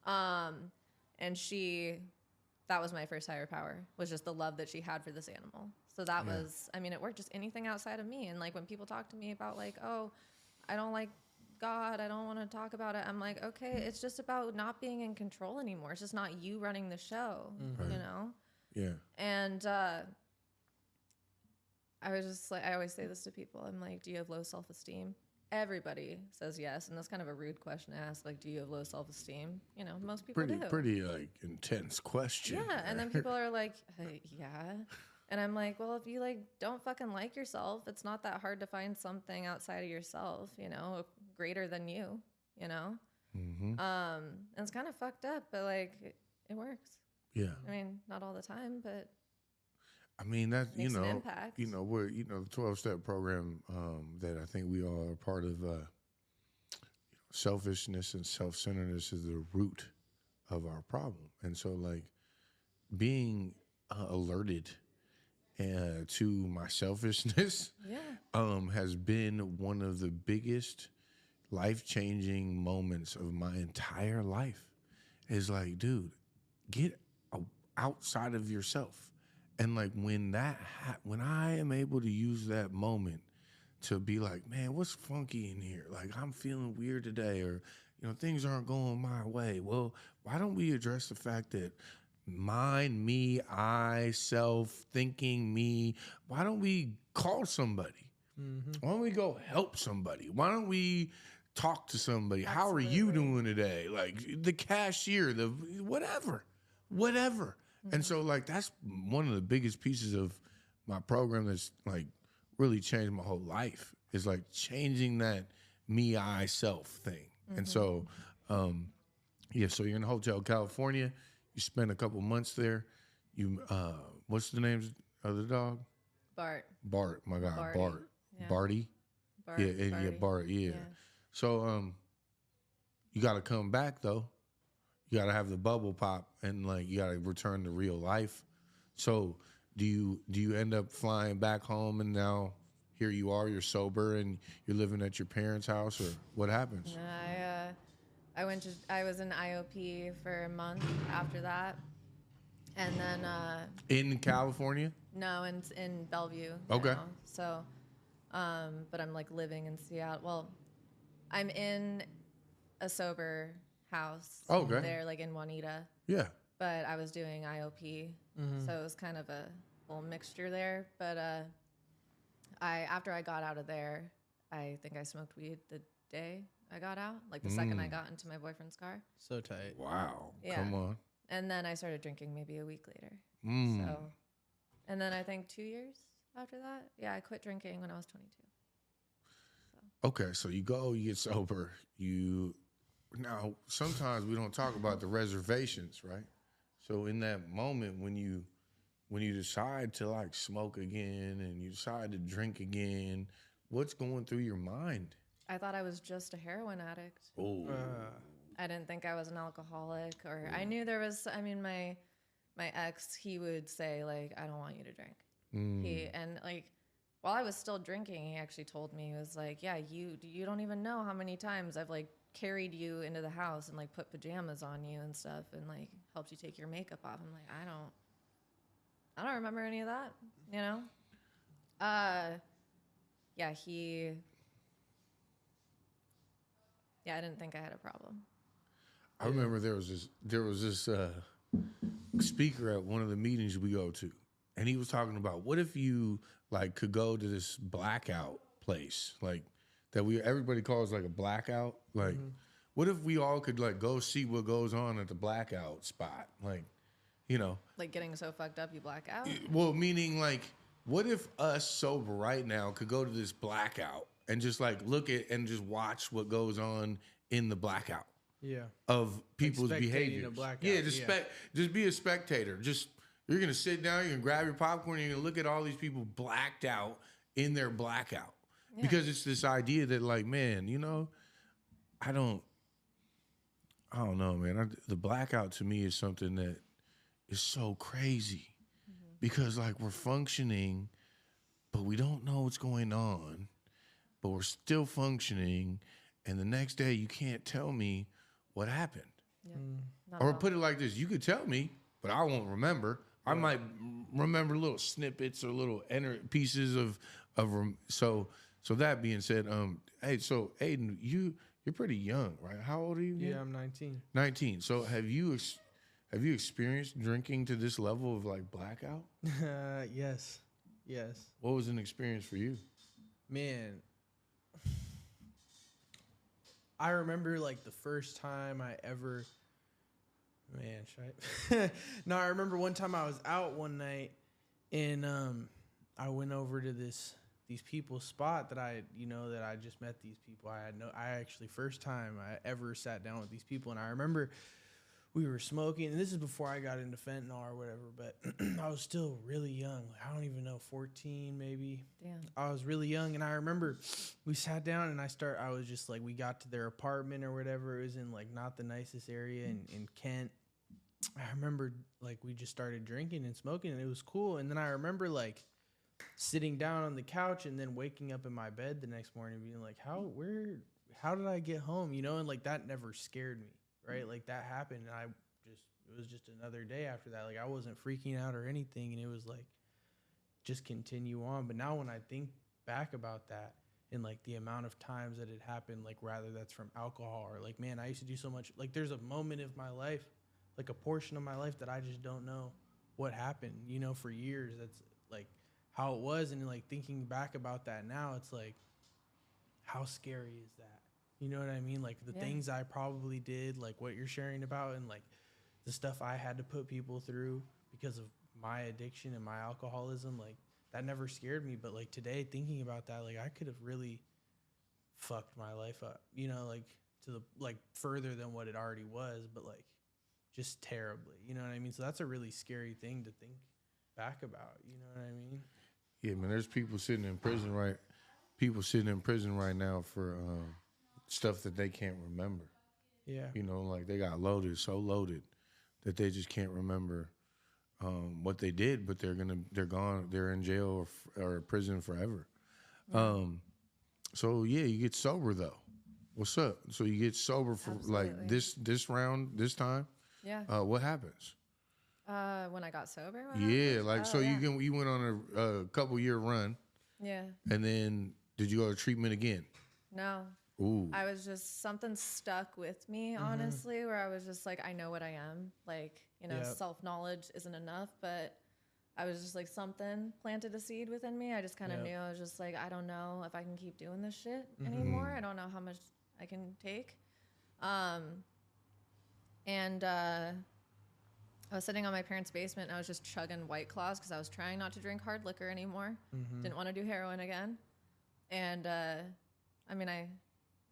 And that was my first higher power, was just the love that she had for this animal. So that was, I mean, it worked. Just anything outside of me. And like when people talk to me about like, oh, I don't like God, I don't want to talk about it. I'm like, okay, it's just about not being in control anymore. It's just not you running the show, you know? Yeah. And I was just like, I always say this to people. I'm like, do you have low self-esteem? Everybody says yes. And that's kind of a rude question to ask. Like, do you have low self-esteem? You know, most people do. Pretty like intense question. Yeah. And then people are like, yeah. And I'm like, well, if you like don't fucking like yourself, it's not that hard to find something outside of yourself, you know, greater than you, you know? And it's kind of fucked up, but like it works. Yeah. I mean, not all the time, but I mean, that's, makes an impact. we're, the 12-step program that I think we all are part of, selfishness and self-centeredness is the root of our problem. And so like being alerted to my selfishness has been one of the biggest life-changing moments of my entire life. Is like, dude, get outside of yourself. And like when when I am able to use that moment to be like, man, what's funky in here? Like, I'm feeling weird today, or, you know, things aren't going my way. Well, why don't we address the fact that mind, me, I, self, thinking, me, why don't we call somebody? Why don't we go help somebody? Why don't we talk to somebody? Absolutely. How are you doing today? Like the cashier, the whatever. And so like that's one of the biggest pieces of my program that's like really changed my whole life, is like changing that me, I, self thing. And so, so you're in Hotel California, you spend a couple months there. You, what's the name of the dog? Bart, my God, Barty. Bart. Yeah. Barty? Bart, yeah. So, you got to come back though. You got to have the bubble pop, and like you got to return to real life. So do you end up flying back home, and now here you are, you're sober and you're living at your parents' house, or what happens? I was in IOP for a month after that, and then In California? no, in Bellevue. Okay. Now. So, but I'm like living in Seattle. Well, I'm in a sober house. Okay. There, like in Juanita. Yeah. But I was doing IOP, so it was kind of a little mixture there. But after I got out of there, I think I smoked weed the day I got out, like the second I got into my boyfriend's car. So tight. Wow. Yeah. Come on. And then I started drinking maybe a week later. So, and then I think 2 years after that, I quit drinking when I was 22. Okay, so you get sober. Now, sometimes we don't talk about the reservations, right? So in that moment when you decide to like smoke again and you decide to drink again, what's going through your mind? I thought I was just a heroin addict. Oh. I didn't think I was an alcoholic, or I knew there was, I mean, my ex, he would say like, I don't want you to drink. And like, while I was still drinking, he actually told me, he was like, yeah, you don't even know how many times I've like carried you into the house and like put pajamas on you and stuff and like helped you take your makeup off. I'm like, I don't remember any of that, you know? I didn't think I had a problem. I remember there was this speaker at one of the meetings we go to, and he was talking about, what if you like could go to this blackout place, like that everybody calls like a blackout, like what if we all could like go see what goes on at the blackout spot, like, you know, Like getting so fucked up you black out? well, meaning like, what if us sober right now could go to this blackout and just like look at and just watch what goes on in the blackout? Yeah. Of people's Like spectating behaviors. a blackout, Yeah, just be a spectator. You're gonna sit down, you're gonna grab your popcorn, you're gonna look at all these people blacked out in their blackout. Yeah. Because it's this idea that like, man, you know, I don't know, man. The blackout to me is something that is so crazy because like we're functioning, but we don't know what's going on, but we're still functioning, and the next day you can't tell me what happened. Yeah. Or put it like this, you could tell me, but I won't remember. I might remember little snippets or little pieces of so that being said, hey, so Aiden, you're pretty young, right? How old are you? Yeah, I'm 19. 19. So have you experienced drinking to this level of like blackout? Yes. What was an experience for you? Man, I remember like the first time I ever, no, I remember one time I was out one night and I went over to these people's spot that I just met these people. I actually first time I ever sat down with these people, and I remember we were smoking, and this is before I got into fentanyl or whatever, but I was still really young. Like, I don't even know, 14 maybe. Damn. I was really young, and I remember we sat down, and I was just like, we got to their apartment or whatever. It was in like not the nicest area in Kent, I remember like we just started drinking and smoking and it was cool. And then I remember like sitting down on the couch and then waking up in my bed the next morning being like, how did I get home? You know, and like that never scared me, right? Like that happened and it was just another day after that. Like I wasn't freaking out or anything. And it was like, just continue on. But now when I think back about that and like the amount of times that it happened, like rather that's from alcohol or like, man, I used to do so much. Like there's a moment of my life, like a portion of my life that I just don't know what happened, you know, for years. That's like how it was. And like thinking back about that now, it's like, how scary is that? You know what I mean? Like the things I probably did, like what you're sharing about and like the stuff I had to put people through because of my addiction and my alcoholism, like that never scared me. But like today thinking about that, like I could have really fucked my life up, you know, like to the like further than what it already was, but like just terribly, you know what I mean? So that's a really scary thing to think back about, you know what I mean? Yeah, man, there's people sitting in prison right now for stuff that they can't remember. Yeah. You know, like they got so loaded that they just can't remember what they did, but they're gone. They're in jail or prison forever. So yeah, you get sober though. What's up? So you get sober for like this round, this time. Yeah. What happens? When I got sober. Yeah, like you went on a couple year run. Yeah. And then did you go to treatment again? No. Ooh. I was just something stuck with me, honestly, where I was just like, I know what I am. Like, you know, self-knowledge isn't enough, but I was just like something planted a seed within me. I just kind of knew. I was just like, I don't know if I can keep doing this shit anymore. I don't know how much I can take. And I was sitting on my parents' basement and I was just chugging White Claws because I was trying not to drink hard liquor anymore. Didn't want to do heroin again. And I mean, I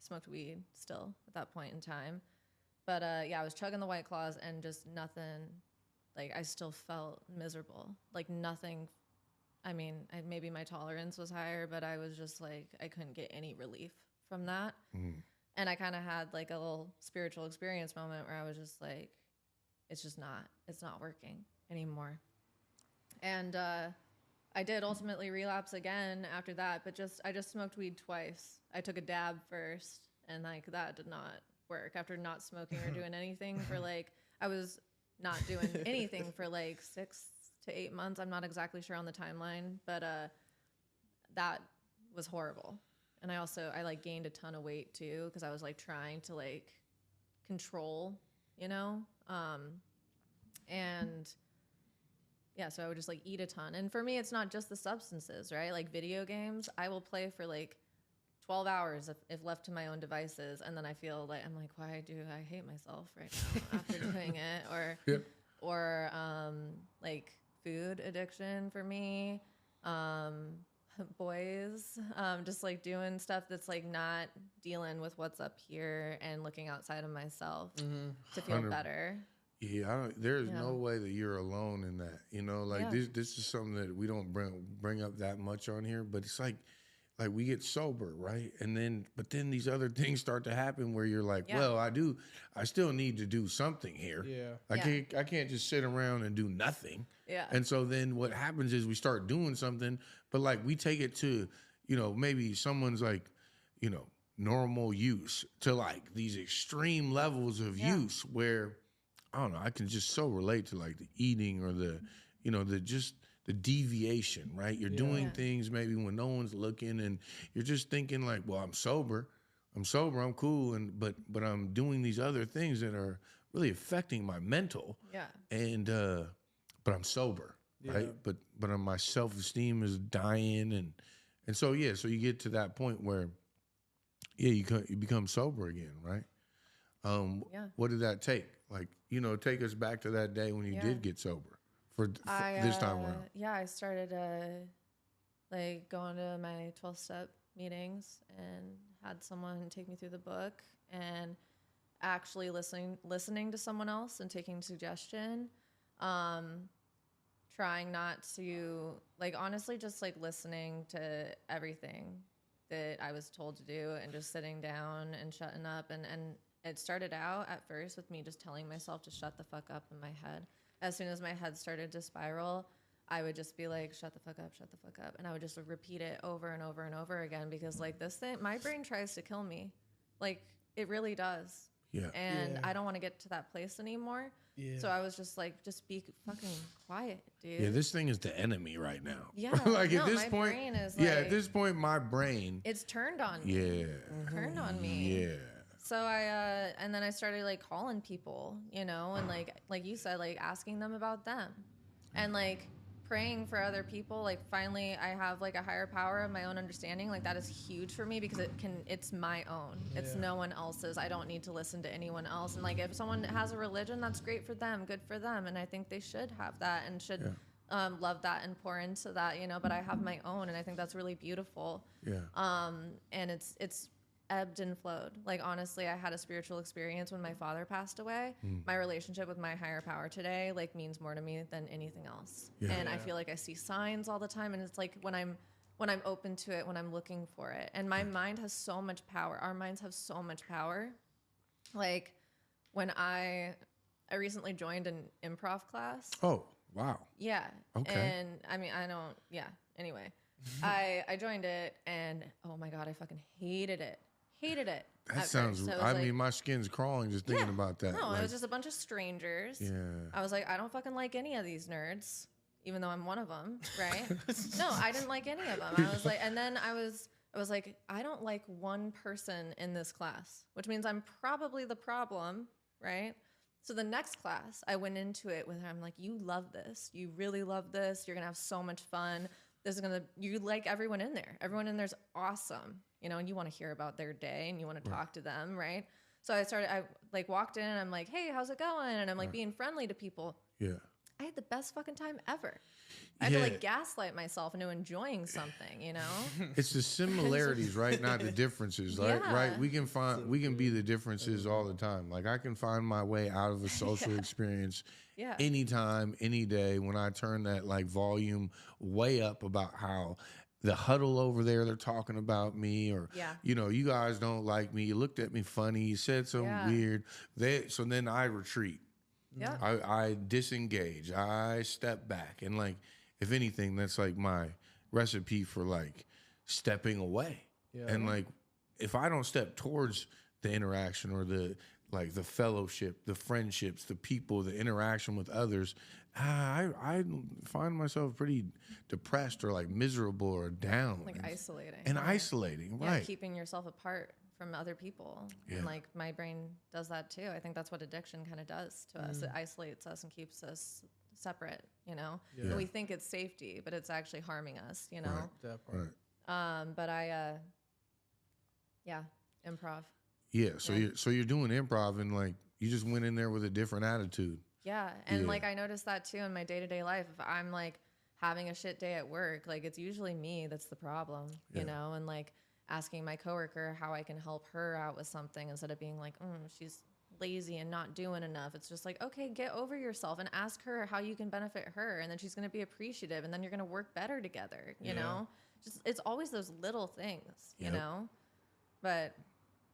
smoked weed still at that point in time. But yeah, I was chugging the White Claws and just nothing, like I still felt miserable. Like nothing, I mean, maybe my tolerance was higher, but I was just like, I couldn't get any relief from that. And I kind of had like a little spiritual experience moment where I was just like, it's not working anymore. And I did ultimately relapse again after that, but I just smoked weed twice. I took a dab first, and like that did not work. After not smoking or doing anything for like, I was not doing anything for like 6 to 8 months. I'm not exactly sure on the timeline, but that was horrible. And I like gained a ton of weight too, because I was like trying to like control, you know? And yeah, so I would just like eat a ton. And for me, it's not just the substances, right? Like video games, I will play for like 12 hours if left to my own devices. And then I feel like, I'm like, why do I hate myself right now after doing it? Or like food addiction for me, boys, just like doing stuff that's like not dealing with what's up here and looking outside of myself to feel better. Yeah, there's no way that you're alone in that. You know, like this is something that we don't bring up that much on here, but it's like we get sober, right? But then these other things start to happen where you're like, well, I still need to do something here. Yeah. I can't just sit around and do nothing. Yeah. And so then what happens is we start doing something, but like we take it to, you know, maybe someone's like, you know, normal use to like these extreme levels of use where I don't know, I can just so relate to like the eating or the, you know, the deviation, right? You're doing things maybe when no one's looking and you're just thinking like, well, I'm sober, I'm cool. But I'm doing these other things that are really affecting my mental. Yeah. And, but I'm sober, right? But my self-esteem is dying. And so, so you get to that point where, you become sober again, right? What did that take? Like, you know, take us back to that day when you did get sober for this time around. Yeah, I started like going to my 12-step meetings and had someone take me through the book and actually listening to someone else and taking suggestion. Trying not to, like, honestly, just like listening to everything that I was told to do and just sitting down and shutting up and it started out at first with me just telling myself to shut the fuck up in my head. As soon as my head started to spiral, I would just be like, shut the fuck up, shut the fuck up. And I would just repeat it over and over and over again because like this thing, my brain tries to kill me. Like it really does. Yeah. And I don't want to get to that place anymore. Yeah. So I was just like, just be fucking quiet, dude. Yeah, this thing is the enemy right now. Yeah. Like no, at this my point, brain is at this point, my brain. it's turned on me. Yeah. Turned on me. Yeah. So and then I started like calling people, you know, and like you said, like asking them about them and like praying for other people. Like finally I have like a higher power of my own understanding. Like that is huge for me because it's my own. It's no one else's. I don't need to listen to anyone else. And like if someone has a religion, that's great for them, good for them. And I think they should have that and should love that and pour into that, you know, but I have my own and I think that's really beautiful. Yeah. And it's ebbed and flowed. Like honestly, I had a spiritual experience when my father passed away. My relationship with my higher power today like means more to me than anything else. And I feel like I see signs all the time and it's like when I'm open to it, when I'm looking for it. And my mind has so much power. Our minds have so much power. Like when I recently joined an improv class. Oh, wow. Yeah. Okay. And I mean, anyway, I joined it and oh my God, I fucking hated it. That sounds, I mean, my skin's crawling just thinking about that. No, like, it was just a bunch of strangers. Yeah. I was like, I don't fucking like any of these nerds, even though I'm one of them, right? No, I didn't like any of them. I was like, and then I was like, I don't like one person in this class, which means I'm probably the problem, right? So the next class, I went into it with her. I'm like, you love this. You really love this. You're going to have so much fun. You like everyone in there. Everyone in there's awesome, you know, and you want to hear about their day and you want to talk to them, right? So I like walked in and I'm like, hey, how's it going? And I'm like being friendly to people. Yeah. I had the best fucking time ever. I had to like gaslight myself into enjoying something, you know? It's the similarities, right? Not the differences, right? Yeah. Right? We can be the differences all the time. Like I can find my way out of a social experience anytime, any day when I turn that like volume way up about how the huddle over there, they're talking about me or, you know, you guys don't like me. You looked at me funny. You said something weird. So then I retreat. Yeah. I disengage. I step back. And like, if anything, that's like my recipe for like stepping away. Yeah. And like, if I don't step towards the interaction or the fellowship, the friendships, the people, the interaction with others, I find myself pretty depressed or like miserable or down. Like isolating. And isolating, right. Keeping yourself apart from other people. Yeah. And like my brain does that too. I think that's what addiction kind of does to us. It isolates us and keeps us separate, you know? Yeah. And we think it's safety, but it's actually harming us, you know? Right. That part. But improv. Yeah, so you're doing improv and like you just went in there with a different attitude. Yeah, and like I noticed that too in my day-to-day life. If I'm like having a shit day at work, like it's usually me that's the problem, you know? And like asking my coworker how I can help her out with something instead of being like, she's lazy and not doing enough. It's just like, okay, get over yourself and ask her how you can benefit her, and then she's going to be appreciative, and then you're going to work better together, you know? Just it's always those little things, you know? But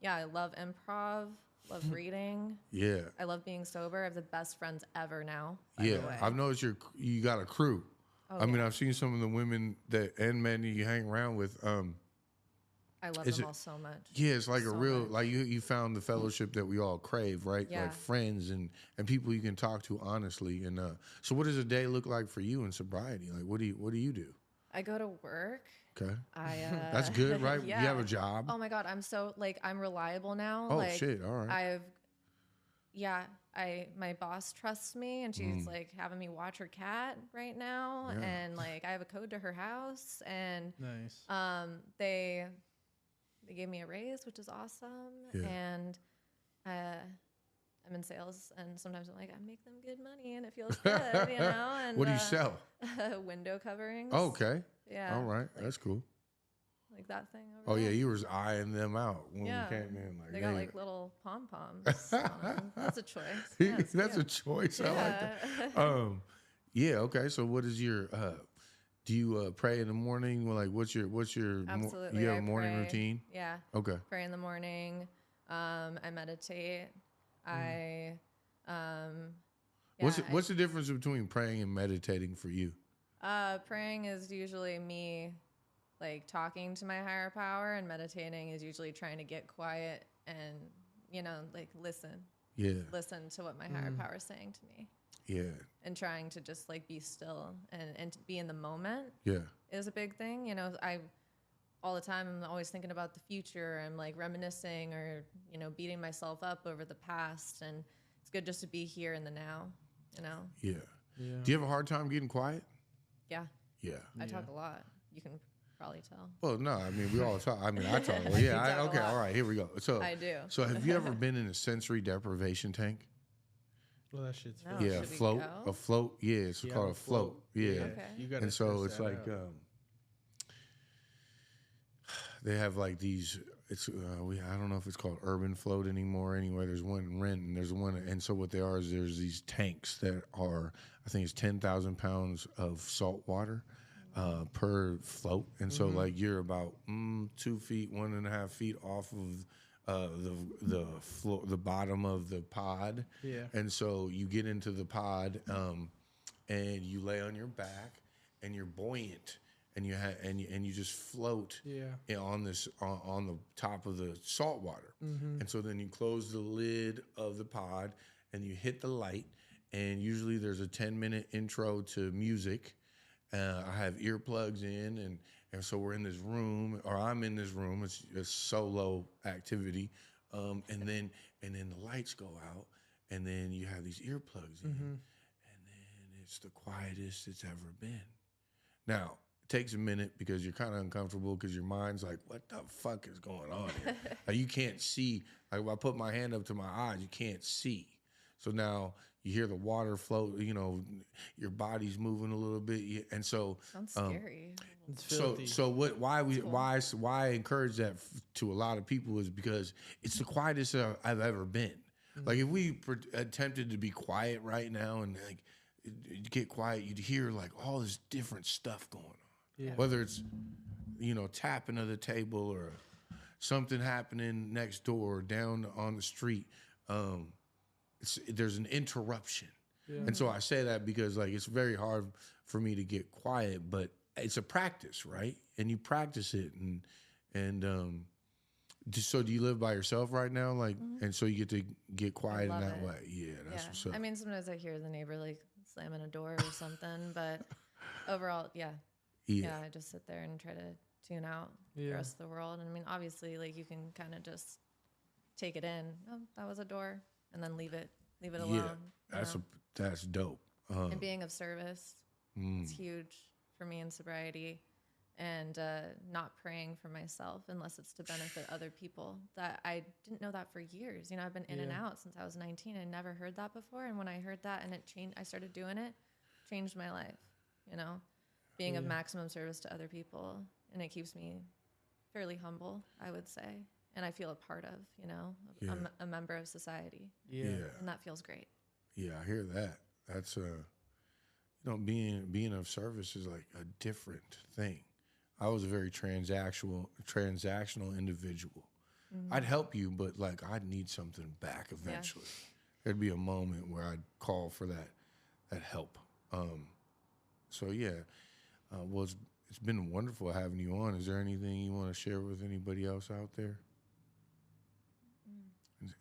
yeah, I love improv, love reading. Yeah. I love being sober. I have the best friends ever now. Yeah. I've noticed you got a crew. Oh, I mean, I've seen some of the women and men you hang around with. I love them all so much. Yeah, it's like so a real, much. like you found the fellowship that we all crave, right? Yeah. Like friends and people you can talk to honestly. And so what does a day look like for you in sobriety? Like, what do you do? I go to work. Okay. That's good, right? You have a job. Oh my God. I'm so like, I'm reliable now. Oh like, shit. All right. My boss trusts me and she's like having me watch her cat right now. Yeah. And like, I have a code to her house and, Nice. they gave me a raise, which is awesome. Yeah. And, I'm in sales and sometimes I'm like, I make them good money and it feels good, you know? And What do you sell? Window coverings. Oh, okay. Yeah. All right. Like, that's cool. like that thing over Oh there. yeah, you was eyeing them out when Yeah. we came in. Like They got like little pom poms on them. That's a choice. Yeah, it's that's a cute. choice. I like that. Yeah. Okay. So what is your? Do you pray in the morning? Well, like, what's your? Absolutely. You have I a morning pray. routine? Yeah. Okay. Pray in the morning. I meditate. I What's the difference between praying and meditating for you? praying is usually me like talking to my higher power, and meditating is usually trying to get quiet and, like listen to what my higher power is saying to me. Yeah. And trying to just like be still and to be in the moment. Yeah. Is a big thing. I all the time I'm always thinking about the future. I'm like reminiscing or, beating myself up over the past, and it's good just to be here in the now, Yeah. Do you have a hard time getting quiet? Yeah. Yeah. I talk a lot. You can probably tell. Well, no, I mean, we all talk. I mean, I talk. Well, yeah, okay, all right, here we go. So I do. So have you ever been in a sensory deprivation tank? Well, that shit's No. fake. Yeah, Should we float. go? A float. Yeah, it's called a float. Yeah. Okay. You gotta And so test it's that like out. they have like these. It's I don't know if it's called urban float anymore. Anyway, there's one in Renton. There's one, and so what they are is there's these tanks that are, I think it's 10,000 pounds of salt water per float, and so like you're about 2 feet, 1.5 feet off of the floor, the bottom of the pod. Yeah. And so you get into the pod, and you lay on your back, and you're buoyant. And you just float on this on the top of the salt water, and so then you close the lid of the pod and you hit the light, and usually there's a 10-minute intro to music. I have earplugs in, and so we're in this room, or I'm in this room. It's a solo activity, and then the lights go out, and then you have these earplugs in, and then it's the quietest it's ever been. Now. Takes a minute because you're kind of uncomfortable because your mind's like, what the fuck is going on here? Like, you can't see. Like, if I put my hand up to my eyes, you can't see. So now you hear the water float, your body's moving a little bit. And so Sounds scary. It's filthy. so why I encourage that to a lot of people is because it's the quietest I've ever been. Like, if we attempted to be quiet right now and like get quiet, you'd hear like all this different stuff going on. Yeah. Whether it's, tapping of the table or something happening next door or down on the street, there's an interruption. Yeah. And so I say that because like it's very hard for me to get quiet, but it's a practice, right? And you practice it, and so do you live by yourself right now? Like, and so you get to get quiet in that way. Yeah, that's what's up. I mean, sometimes I hear the neighbor like slamming a door or something, but overall, yeah, I just sit there and try to tune out the rest of the world. And I mean, obviously, like you can kind of just take it in. Oh, that was a door, and then leave it alone. Yeah, that's dope. And being of service, it's huge for me in sobriety, and not praying for myself unless it's to benefit other people. That I didn't know that for years. I've been in and out since I was 19. I never heard that before, and when I heard that and it changed, I started doing it, changed my life. Being of maximum service to other people, and it keeps me fairly humble, I would say, and I feel a part of, I'm a member of society. Yeah. And that feels great. Yeah, I hear that. That's being of service is like a different thing. I was a very transactional individual. I'd help you, but like I'd need something back eventually. There'd be a moment where I'd call for that help. So well, it's been wonderful having you on. Is there anything you want to share with anybody else out there?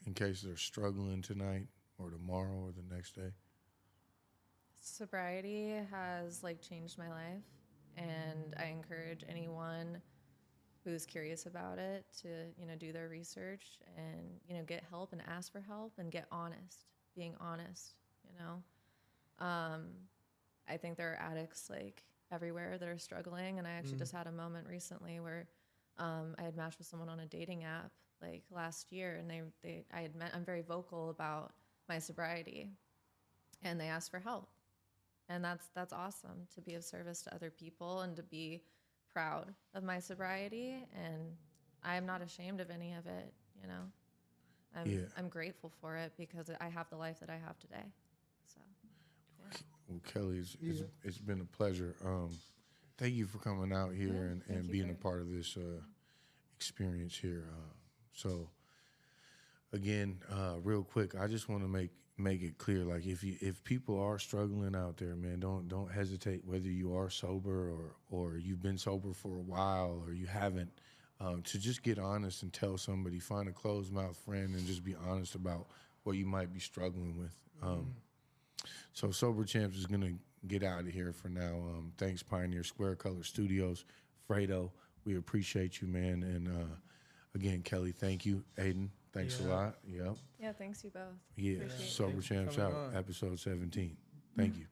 In case they're struggling tonight or tomorrow or the next day? Sobriety has like changed my life, and I encourage anyone who's curious about it to, do their research and, get help and ask for help and get honest, being honest, I think there are addicts like everywhere that are struggling. And I actually just had a moment recently where I had matched with someone on a dating app like last year, and I'm very vocal about my sobriety, and they asked for help. And that's awesome to be of service to other people and to be proud of my sobriety. And I am not ashamed of any of it, I'm grateful for it because I have the life that I have today. So, Well, Kelly, it's been a pleasure. Thank you for coming out here and being a part of this experience here. So again, real quick, I just want to make it clear, like if people are struggling out there, man, don't hesitate, whether you are sober or you've been sober for a while or you haven't, to just get honest and tell somebody, find a closed mouth friend and just be honest about what you might be struggling with. So Sober Champs is gonna get out of here for now. Thanks, Pioneer Square Color Studios, Fredo. We appreciate you, man. And again, Kelly, thank you. Aiden, thanks a lot. Yep. Yeah, thanks you both. Yeah, Appreciate it. Sober Champs coming out, on. episode 17. Thank you.